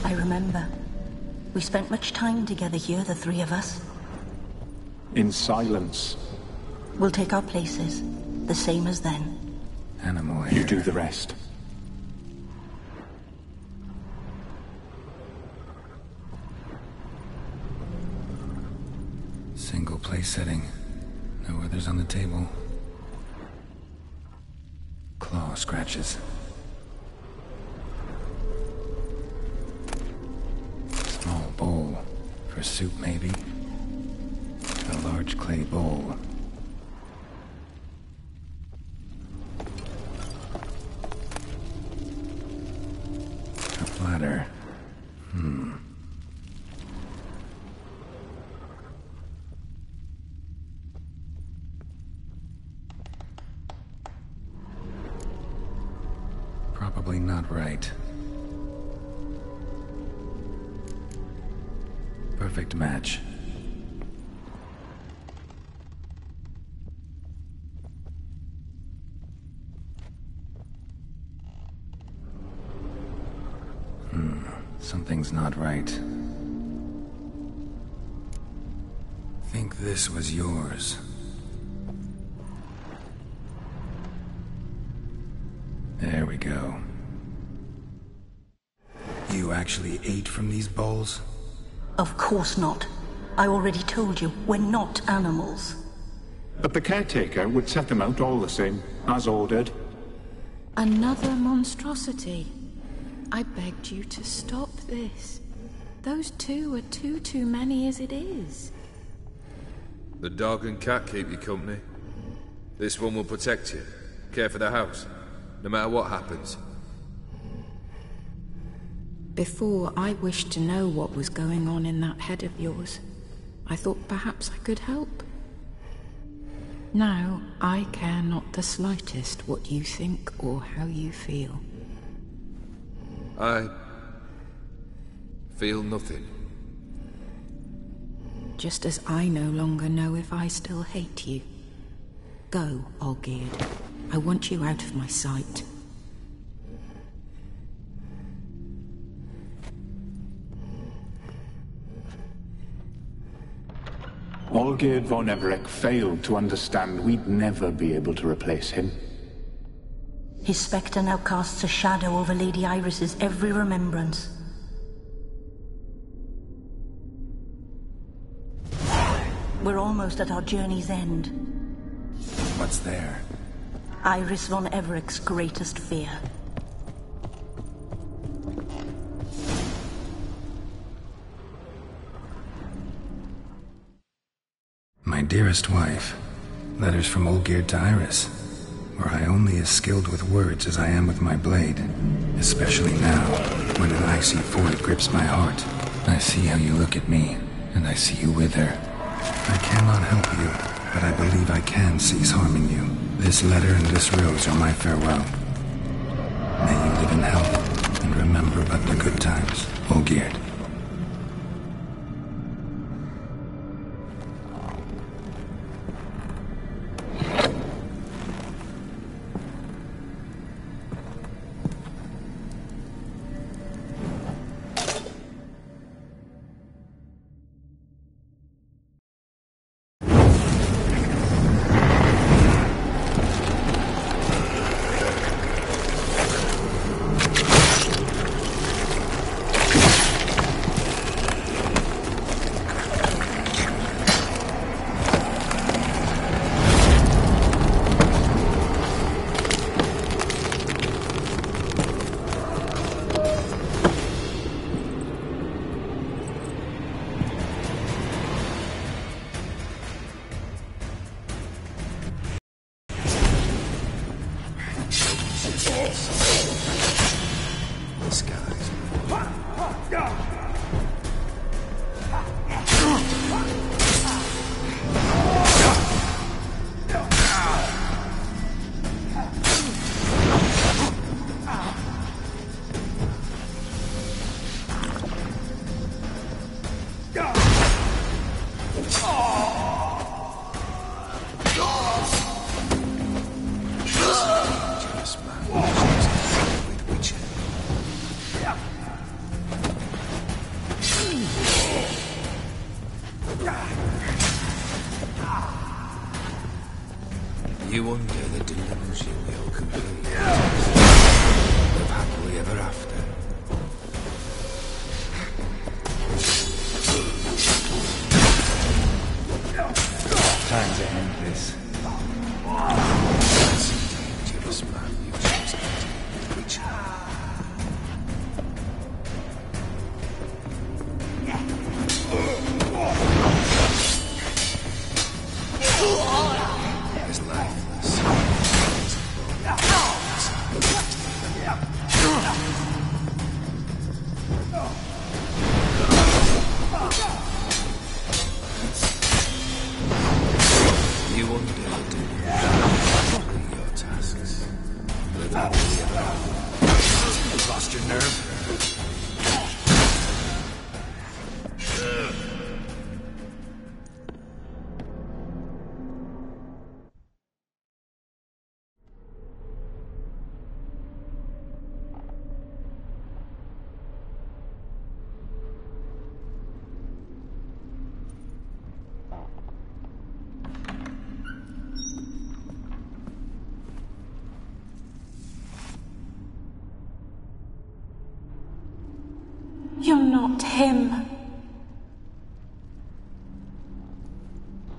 I remember. We spent much time together here, the three of us. In silence. We'll take our places, the same as then. Animal hair. You do the rest. Single place setting. No others on the table. Claw scratches. Small bowl. For soup, maybe? A large clay bowl. A platter. Probably not right. Perfect match. Something's not right. Think this was yours. There we go. You actually ate from these bowls? Of course not. I already told you, we're not animals. But the caretaker would set them out all the same, as ordered. Another monstrosity. I begged you to stop this. Those two are too many as it is. The dog and cat keep you company. This one will protect you, care for the house, no matter what happens. Before, I wished to know what was going on in that head of yours. I thought perhaps I could help. Now, I care not the slightest what you think or how you feel. I feel nothing. Just as I no longer know if I still hate you. Go, Olgierd. I want you out of my sight. Olgierd von Everec failed to understand we'd never be able to replace him. His spectre now casts a shadow over Lady Iris's every remembrance. We're almost at our journey's end. What's there? Iris von Evereck's greatest fear. My dearest wife, letters from Olgierd to Iris. Were I only as skilled with words as I am with my blade, especially now, when an icy void grips my heart. I see how you look at me, and I see you with her. I cannot help you, but I believe I can cease harming you. This letter and this rose are my farewell. May you live in health, and remember but the good times, Olgierd. You wonder the delusion will complete. Live happily ever after. Time to end this. That's a dangerous man you chose to reach. His lifeless. You wonder do your tasks. Live happily ever after. You've lost your nerve. You're not him.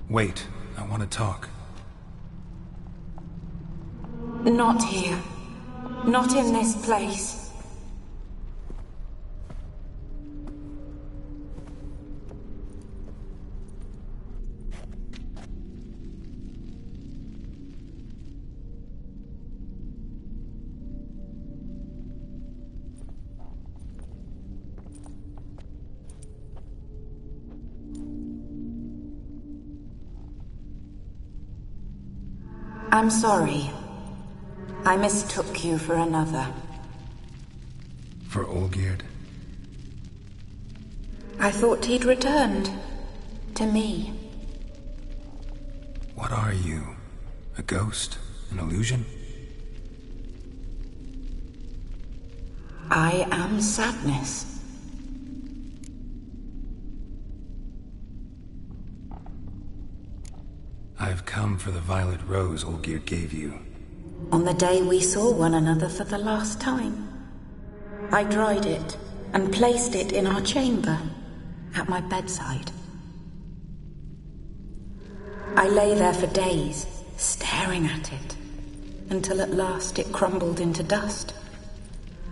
Wait, I want to talk. Not here. Not in this place. I'm sorry. I mistook you for another. For Olgierd? I thought he'd returned. To me. What are you? A ghost? An illusion? I am sadness. I've come for the violet rose Olgierd gave you. On the day we saw one another for the last time, I dried it and placed it in our chamber, at my bedside. I lay there for days, staring at it, until at last it crumbled into dust,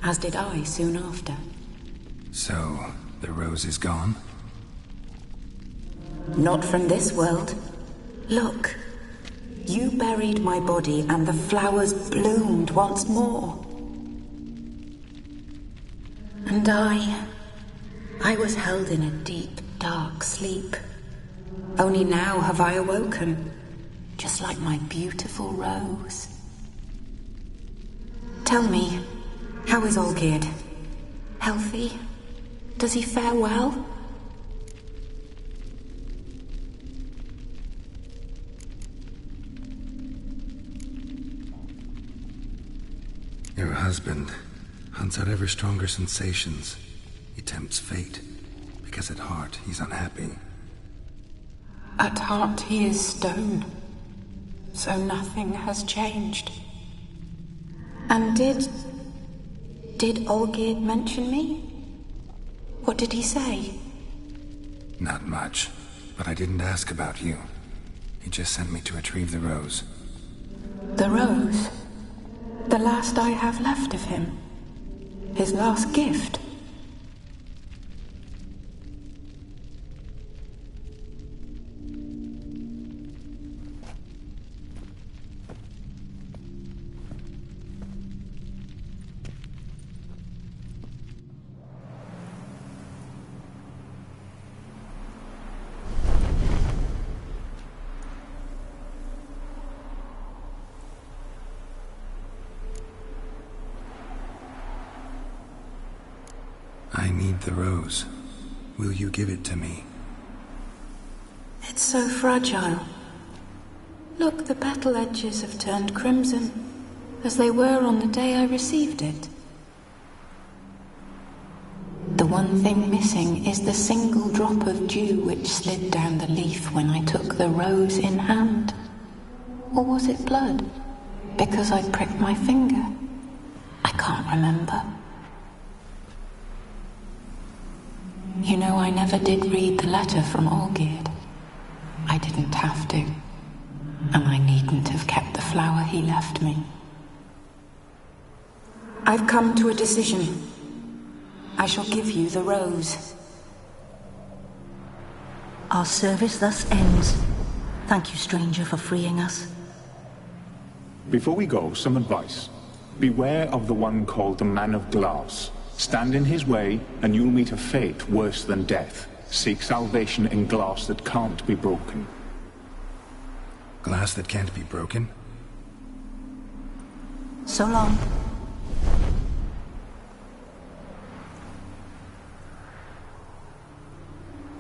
as did I soon after. So, the rose is gone? Not from this world. Look, you buried my body and the flowers bloomed once more. And I was held in a deep, dark sleep. Only now have I awoken, just like my beautiful rose. Tell me, how is Olgierd? Healthy? Does he fare well? Your husband hunts out ever stronger sensations. He tempts fate, because at heart he's unhappy. At heart he is stone, so nothing has changed. And did Olgierd mention me? What did he say? Not much, but I didn't ask about you. He just sent me to retrieve the rose. The rose? The last I have left of him? His last gift? I need the rose. Will you give it to me? It's so fragile. Look, the petal edges have turned crimson, as they were on the day I received it. The one thing missing is the single drop of dew which slid down the leaf when I took the rose in hand. Or was it blood? Because I pricked my finger? I can't remember. You know, I never did read the letter from Olgierd. I didn't have to. And I needn't have kept the flower he left me. I've come to a decision. I shall give you the rose. Our service thus ends. Thank you, stranger, for freeing us. Before we go, some advice. Beware of the one called the Man of Glass. Stand in his way, and you'll meet a fate worse than death. Seek salvation in glass that can't be broken. Glass that can't be broken? So long.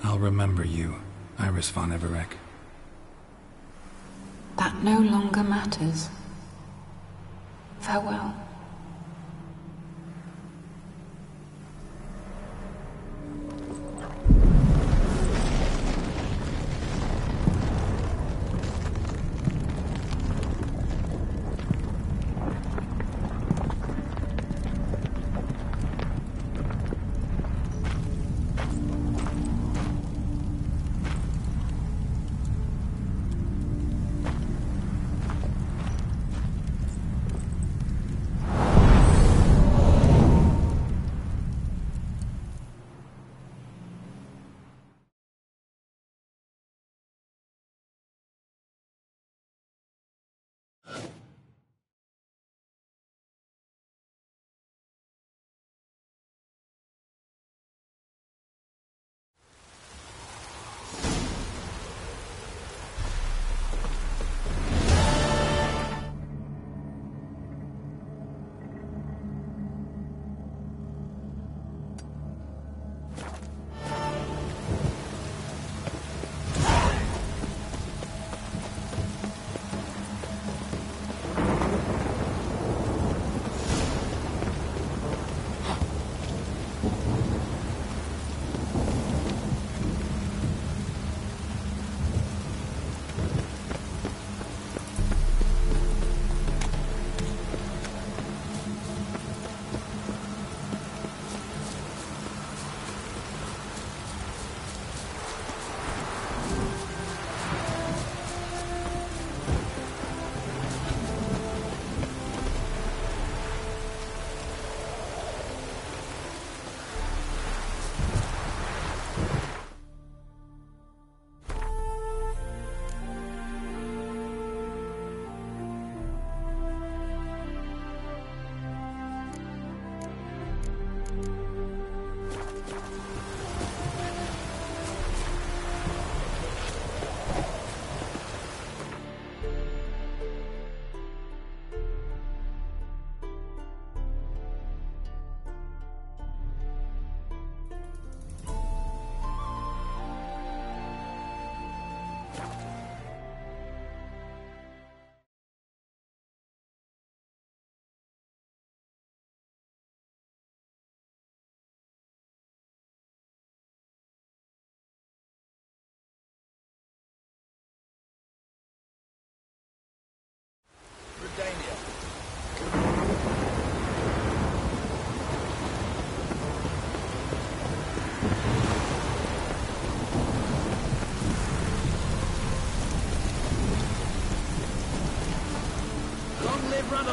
I'll remember you, Iris von Everec. That no longer matters. Farewell.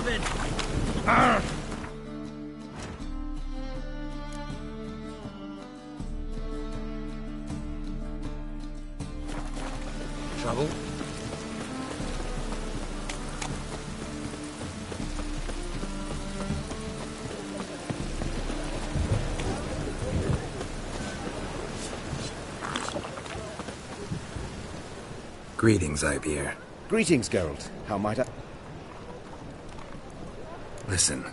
coming! Trouble? Greetings, Ibeer. Greetings, Geralt. How might I... Listen.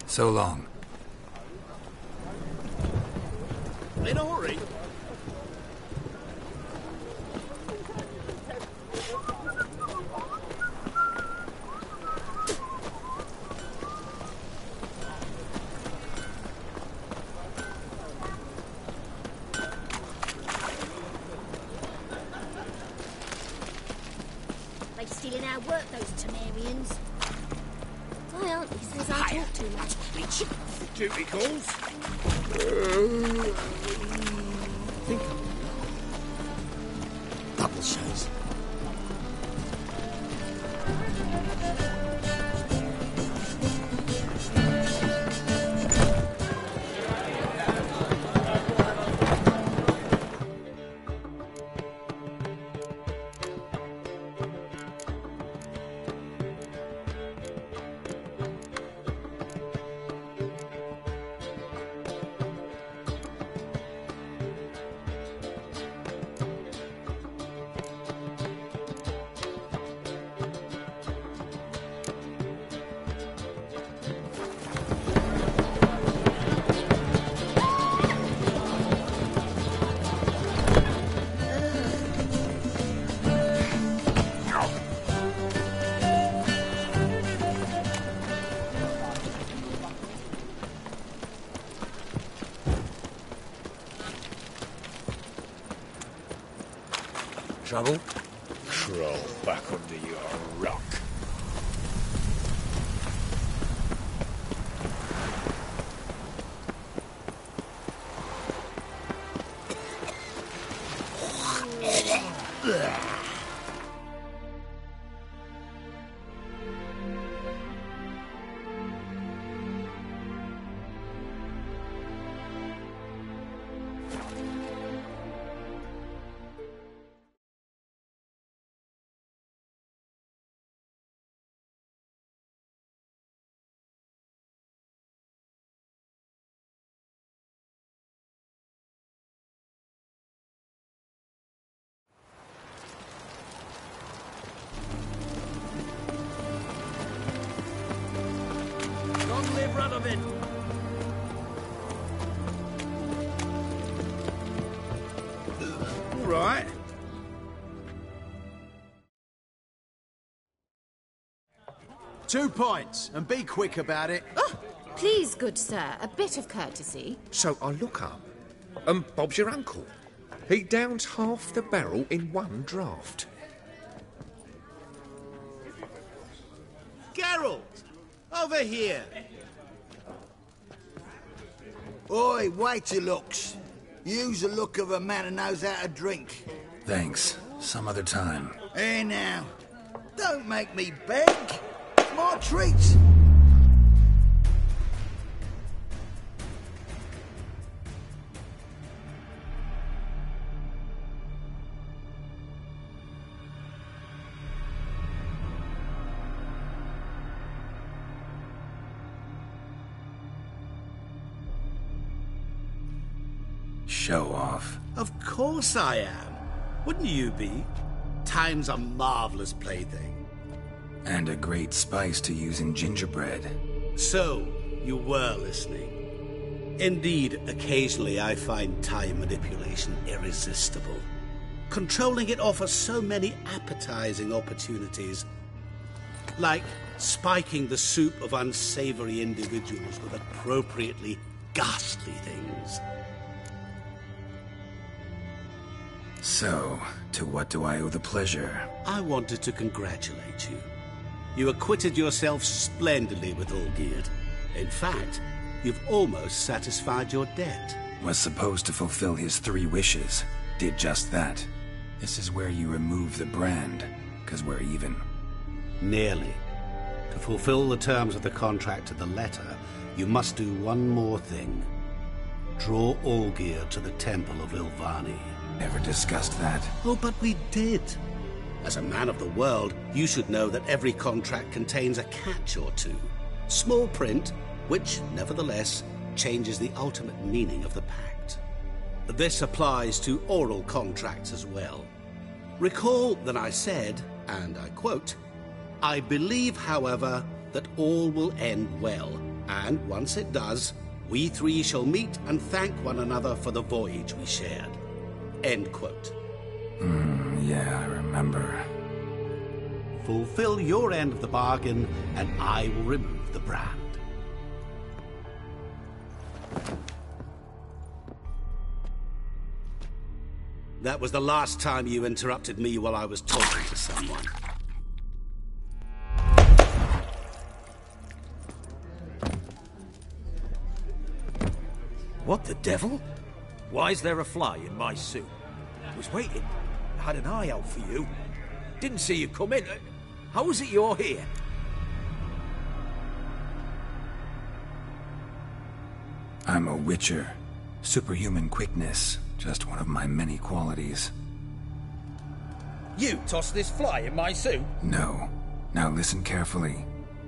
So long. In a hurry? They stealing our work, those Temerians. My auntie says I talk too much. Duty calls. Think Bubble shows. Trouble? Crawl back under your rock. coming! All right. Two points, and be quick about it. Oh, please, good sir, a bit of courtesy. So I look up, and Bob's your uncle. He downs half the barrel in one draught. Geralt! Over here! Oi, wait your looks. Use the look of a man who knows how to drink. Thanks. Some other time. Hey now, don't make me beg. It's my treat. Show off. Of course I am. Wouldn't you be? Time's a marvelous plaything. And a great spice to use in gingerbread. So, you were listening. Indeed, occasionally I find time manipulation irresistible. Controlling it offers so many appetizing opportunities. Like spiking the soup of unsavory individuals with appropriately ghastly things. So, to what do I owe the pleasure? I wanted to congratulate you. You acquitted yourself splendidly with Olgierd. In fact, you've almost satisfied your debt. Was supposed to fulfill his 3 wishes. Did just that. This is where you remove the brand, 'cause we're even. Nearly. To fulfill the terms of the contract to the letter, you must do one more thing. Draw Olgierd to the Temple of Ilvani. Never discussed that. Oh, but we did. As a man of the world, you should know that every contract contains a catch or two. Small print, which, nevertheless, changes the ultimate meaning of the pact. This applies to oral contracts as well. Recall that I said, and I quote, "I believe, however, that all will end well, and once it does, we 3 shall meet and thank one another for the voyage we shared." End quote. Yeah, I remember. Fulfill your end of the bargain, and I will remove the brand. That was the last time you interrupted me while I was talking to someone. What the devil? Why is there a fly in my suit? Was waiting. Had an eye out for you. Didn't see you come in. How is it you're here? I'm a witcher. Superhuman quickness. Just one of my many qualities. You tossed this fly in my suit? No. Now listen carefully.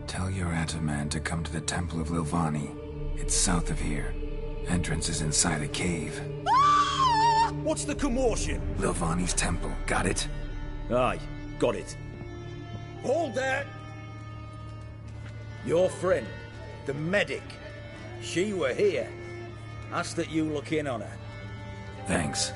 Tell your Ataman to come to the Temple of Ilvani. It's south of here. Entrance is inside a cave. What's the commotion? Ilvani's temple. Got it? Aye, got it. Hold that! Your friend, the medic. She were here. Ask that you look in on her. Thanks.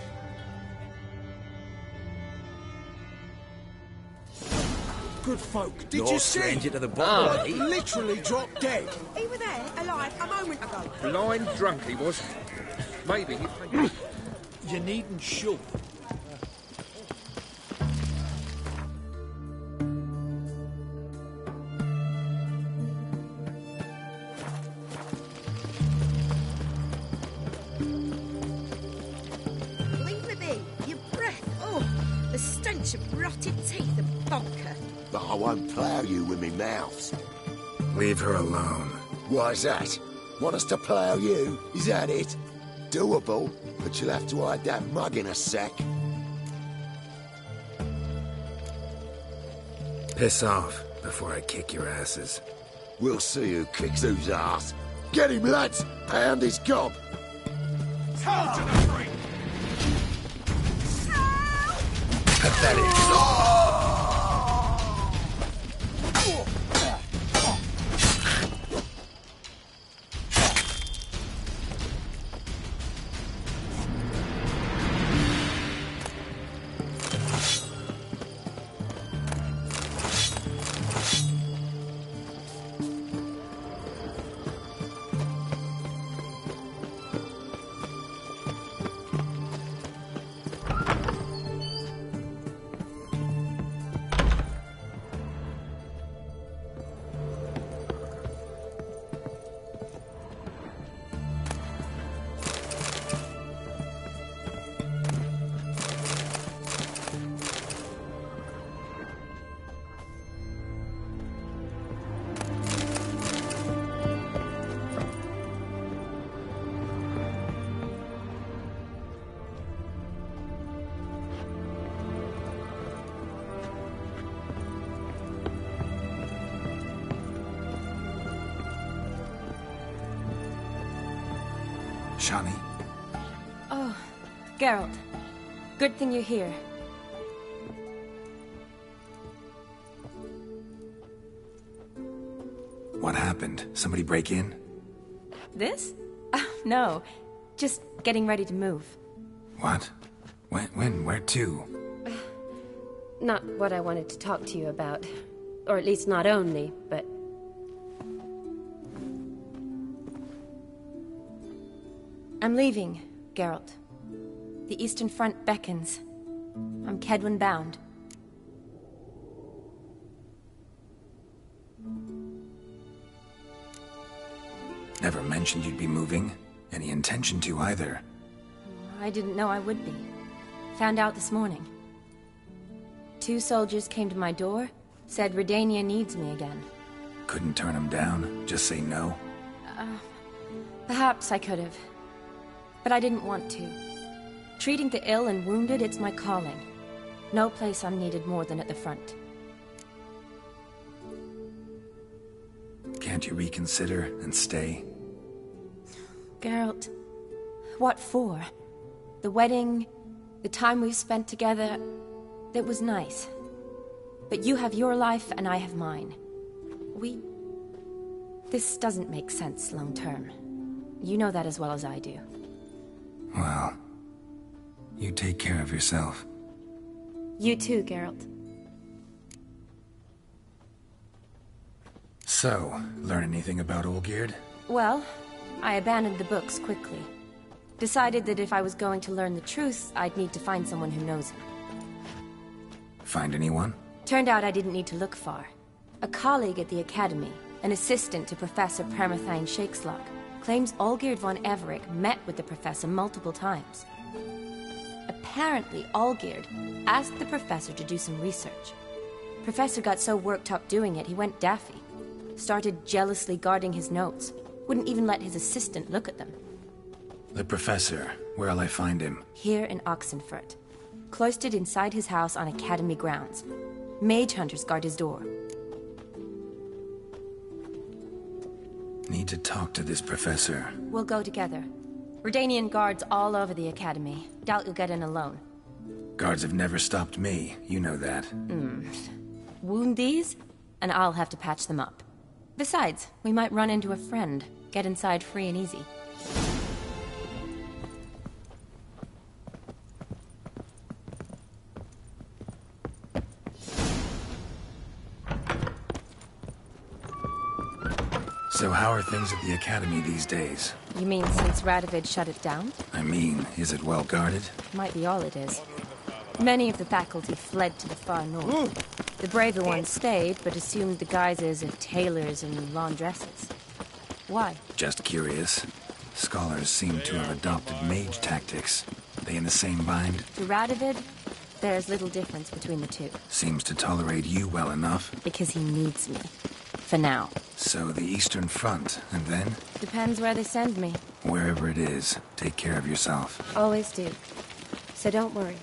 Good folk, did You're you see? stranger to the body. Literally dropped dead. He was there, alive, a moment ago. Blind drunk he was. Maybe he... You needn't shoot. Leave me be. Your breath. Oh, the stench of rotted teeth and vodka. But I won't plough you with me mouths. Leave her alone. Why's that? Want us to plough you? Is that it? Doable, but you'll have to hide that mug in a sec. Piss off before I kick your asses. We'll see who kicks whose ass. Get him, lads! Pound his gob! Toe to the free! Pathetic. Shani? Oh, Geralt. Good thing you're here. What happened? Somebody break in? This? No. Just getting ready to move. What? When? Where to? Not what I wanted to talk to you about. Or at least not only, but... I'm leaving, Geralt. The Eastern Front beckons. I'm Kedwin bound. Never mentioned you'd be moving. Any intention to either. I didn't know I would be. Found out this morning. 2 soldiers came to my door, said Redania needs me again. Couldn't turn him down? Just say no? Perhaps I could have. But I didn't want to. Treating the ill and wounded, it's my calling. No place I'm needed more than at the front. Can't you reconsider and stay? Geralt, what for? The wedding, the time we've spent together, it was nice. But you have your life and I have mine. This doesn't make sense long term. You know that as well as I do. Well, you take care of yourself. You too, Geralt. So, learn anything about Olgierd? Well, I abandoned the books quickly. Decided that if I was going to learn the truth, I'd need to find someone who knows him. Find anyone? Turned out I didn't need to look far. A colleague at the Academy, an assistant to Professor Permathine Shakeslug, claims Olgierd von Everec met with the professor multiple times. Apparently, Olgierd asked the professor to do some research. Professor got so worked up doing it, he went daffy. Started jealously guarding his notes. Wouldn't even let his assistant look at them. The professor. Where'll I find him? Here in Oxenfurt. Cloistered inside his house on Academy grounds. Mage hunters guard his door. Need to talk to this professor. We'll go together. Redanian guards all over the Academy. Doubt you'll get in alone. Guards have never stopped me. You know that. Wound these, and I'll have to patch them up. Besides, we might run into a friend. Get inside free and easy. So how are things at the Academy these days? You mean since Radovid shut it down? I mean, is it well guarded? Might be all it is. Many of the faculty fled to the far north. The braver ones stayed, but assumed the guises of tailors and laundresses. Why? Just curious. Scholars seem to have adopted mage tactics. They in the same bind? To Radovid, there's little difference between the two. Seems to tolerate you well enough. Because he needs me. For now. So the Eastern Front, and then? Depends where they send me. Wherever it is, take care of yourself. Always do. So don't worry.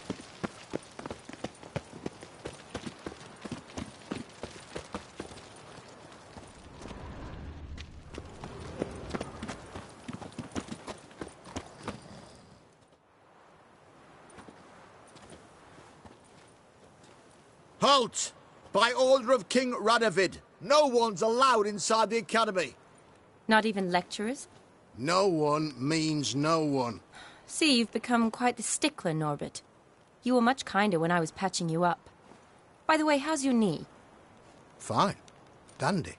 Halt! By order of King Radovid, no one's allowed inside the Academy. Not even lecturers? No one means no one. See, you've become quite the stickler, Norbert. You were much kinder when I was patching you up. By the way, how's your knee? Fine. Dandy.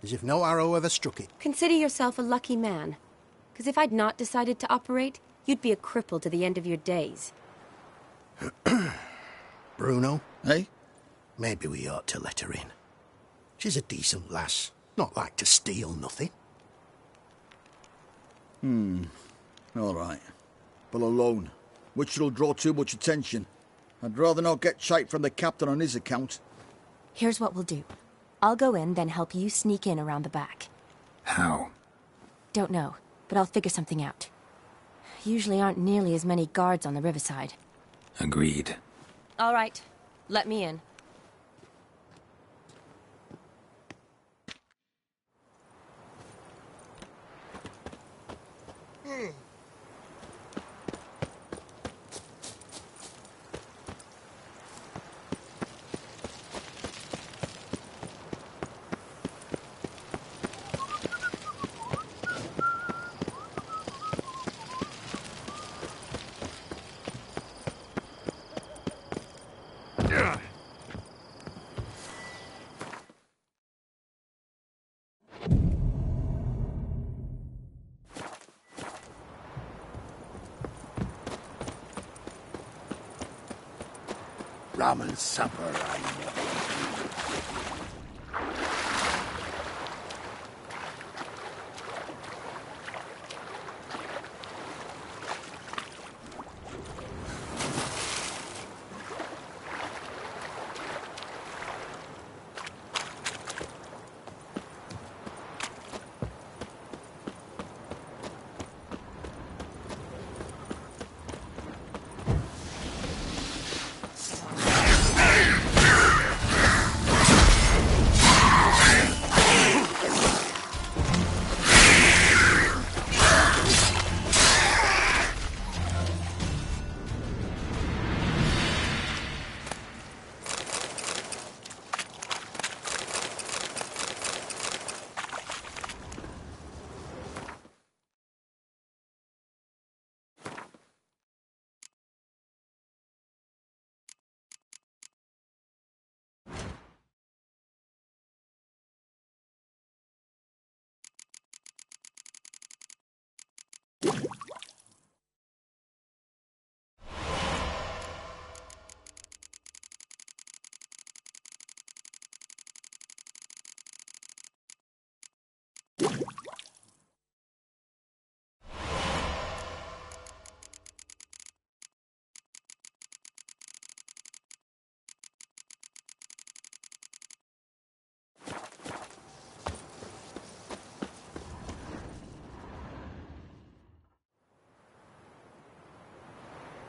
As if no arrow ever struck it. Consider yourself a lucky man. Because if I'd not decided to operate, you'd be a cripple to the end of your days. Bruno, eh? Maybe we ought to let her in. She's a decent lass. Not like to steal nothing. All right. But alone, which will draw too much attention. I'd rather not get shite from the captain on his account. Here's what we'll do. I'll go in, then help you sneak in around the back. How? Don't know, but I'll figure something out. Usually aren't nearly as many guards on the riverside. Agreed. All right. Let me in. rum and supper, eh?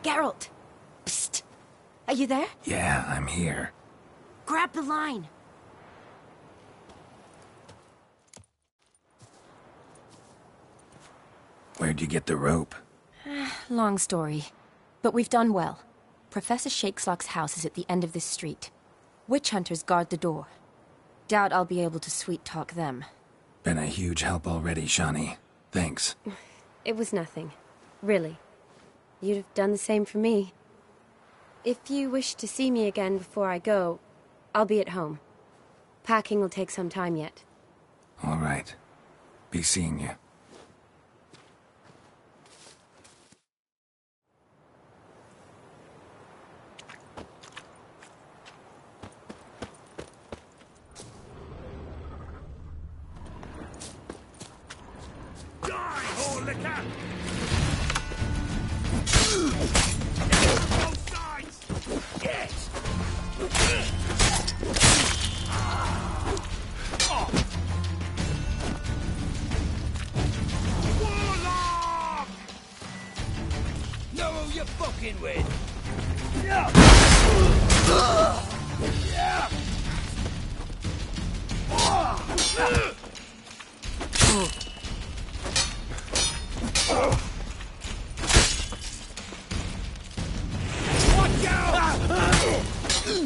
Geralt! Psst! Are you there? Yeah, I'm here. Grab the line! Where'd you get the rope? Long story. But we've done well. Professor Shakeslock's house is at the end of this street. Witch hunters guard the door. Doubt I'll be able to sweet-talk them. Been a huge help already, Shani. Thanks. It was nothing. Really. You'd have done the same for me. If you wish to see me again before I go, I'll be at home. Packing will take some time yet. All right. Be seeing you.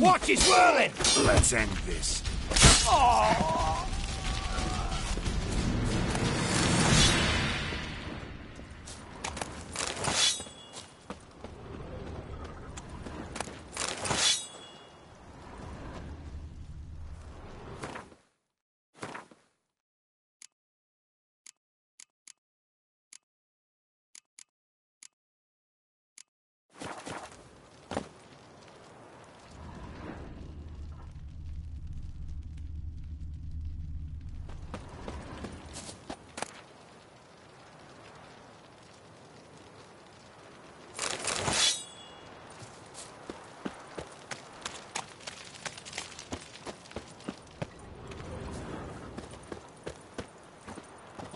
Watch it whirling! Let's end this.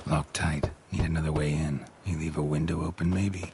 Locked tight. Need another way in. You leave a window open, maybe?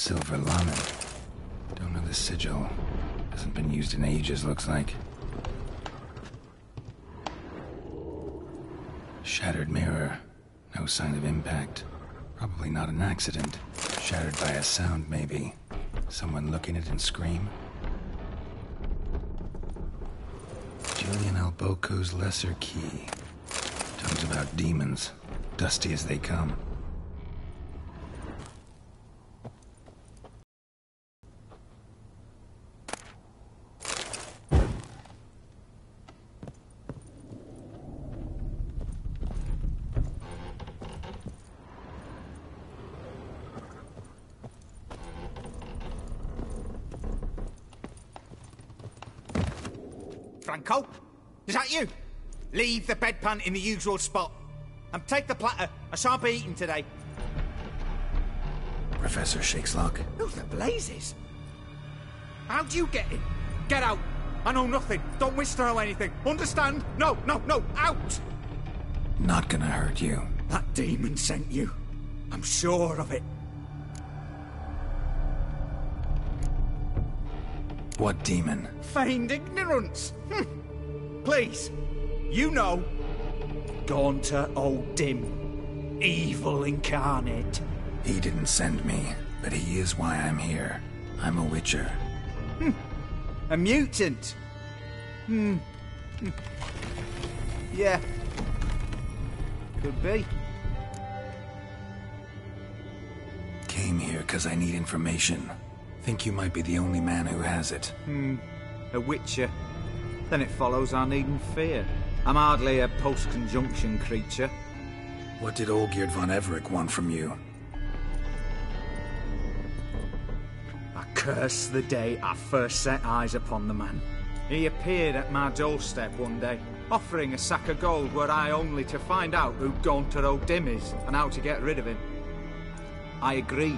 Silver Lamen. Don't know the sigil. Hasn't been used in ages, looks like. Shattered mirror. No sign of impact. Probably not an accident. Shattered by a sound, maybe. Someone look in it and scream? Julian Alboco's Lesser Key. Tomes about demons. Dusty as they come. Franco? Is that you? Leave the bedpan in the usual spot. And take the platter. I shan't be eating today. Professor Shakeslock. Who the blazes? How'd you get in? Get out. I know nothing. Don't wish to know anything. Understand? No, no, no. Out! Not gonna hurt you. That demon sent you. I'm sure of it. What demon? Feigned ignorance. Please, you know. Gaunter O'Dim. Evil incarnate. He didn't send me, but he is why I'm here. I'm a witcher. A mutant. Yeah. Could be. Came here because I need information. Think you might be the only man who has it. A witcher. Then it follows I needn't fear. I'm hardly a post-conjunction creature. What did Olgierd von Everec want from you? I curse the day I first set eyes upon the man. He appeared at my doorstep one day, offering a sack of gold were I only to find out who Gaunter O'Dim is and how to get rid of him. I agreed.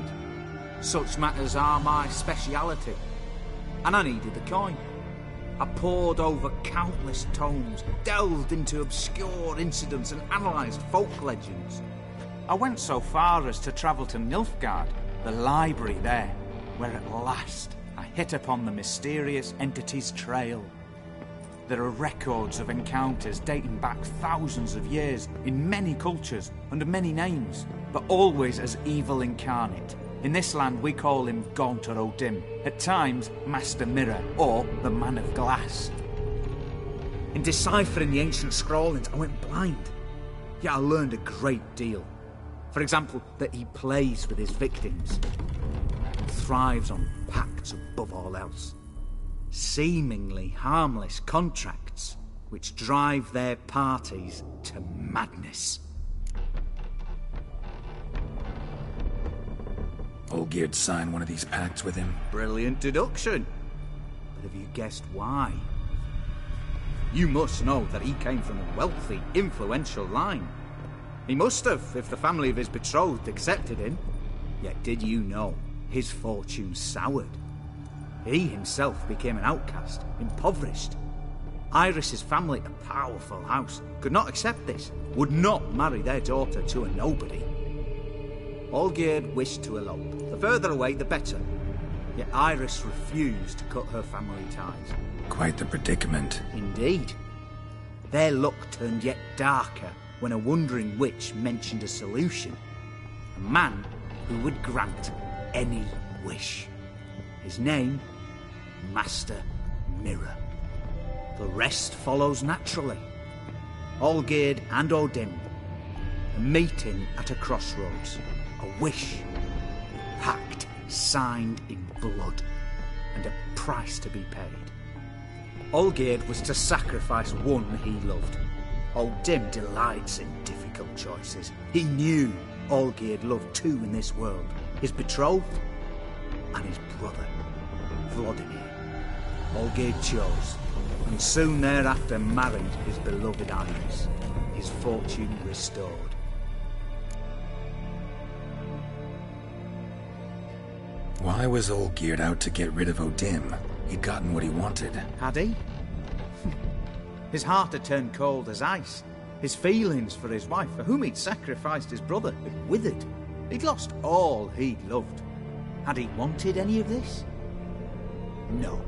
Such matters are my speciality. And I needed the coin. I pored over countless tomes, delved into obscure incidents and analysed folk legends. I went so far as to travel to Nilfgaard, the library there, where at last I hit upon the mysterious entity's trail. There are records of encounters dating back thousands of years in many cultures, under many names, but always as evil incarnate. In this land we call him Gaunter O'Dim, at times Master Mirror, or the Man of Glass. In deciphering the ancient scrawlings, I went blind. Yet I learned a great deal. For example, that he plays with his victims, and thrives on pacts above all else. Seemingly harmless contracts, which drive their parties to madness. Olgierd signed one of these pacts with him? Brilliant deduction. But have you guessed why? You must know that he came from a wealthy, influential line. He must have, if the family of his betrothed accepted him. Yet did you know his fortune soured? He himself became an outcast, impoverished. Iris's family, a powerful house, could not accept this, would not marry their daughter to a nobody. Olgierd wished to elope. The further away, the better. Yet Iris refused to cut her family ties. Quite the predicament. Indeed. Their luck turned yet darker when a wandering witch mentioned a solution. A man who would grant any wish. His name, Master Mirror. The rest follows naturally. Olgierd and O'Dim, a meeting at a crossroads. A wish, a pact signed in blood, and a price to be paid. Olgierd was to sacrifice one he loved. O'Dim delights in difficult choices. He knew Olgierd loved two in this world, his betrothed and his brother, Vladimir. Olgierd chose, and soon thereafter married his beloved Iris, his fortune restored. Why was Olgierd out to get rid of O'Dim? He'd gotten what he wanted. Had he? His heart had turned cold as ice. His feelings for his wife, for whom he'd sacrificed his brother, had withered. He'd lost all he'd loved. Had he wanted any of this? No.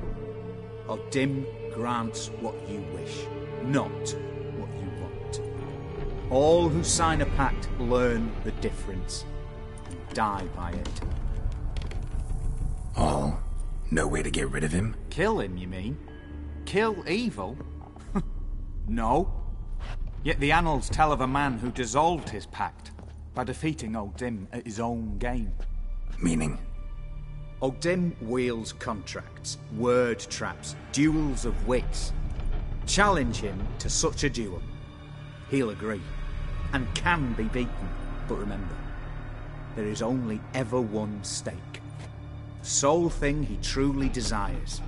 O'Dim grants what you wish, not what you want. All who sign a pact learn the difference and die by it. All? No way to get rid of him? Kill him, you mean? Kill evil? No. Yet the annals tell of a man who dissolved his pact by defeating O'Dim at his own game. Meaning? O'Dim wields contracts, word traps, duels of wits. Challenge him to such a duel. He'll agree, and can be beaten. But remember, there is only ever one stake. The sole thing he truly desires.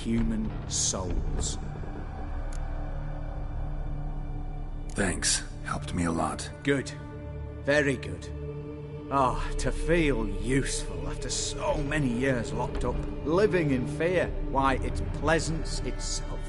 Human souls. Thanks. Helped me a lot. Good. Very good. Oh, to feel useful after so many years locked up, living in fear. Why, it's pleasance itself.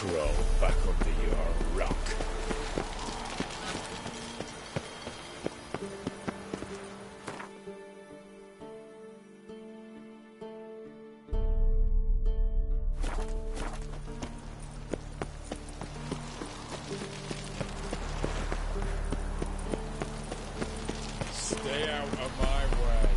crawl back under your rock. Stay out of my way.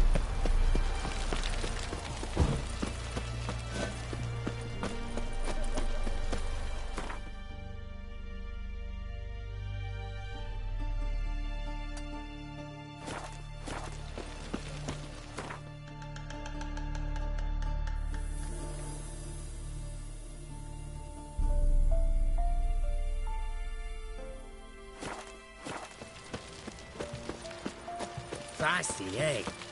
Feisty, eh?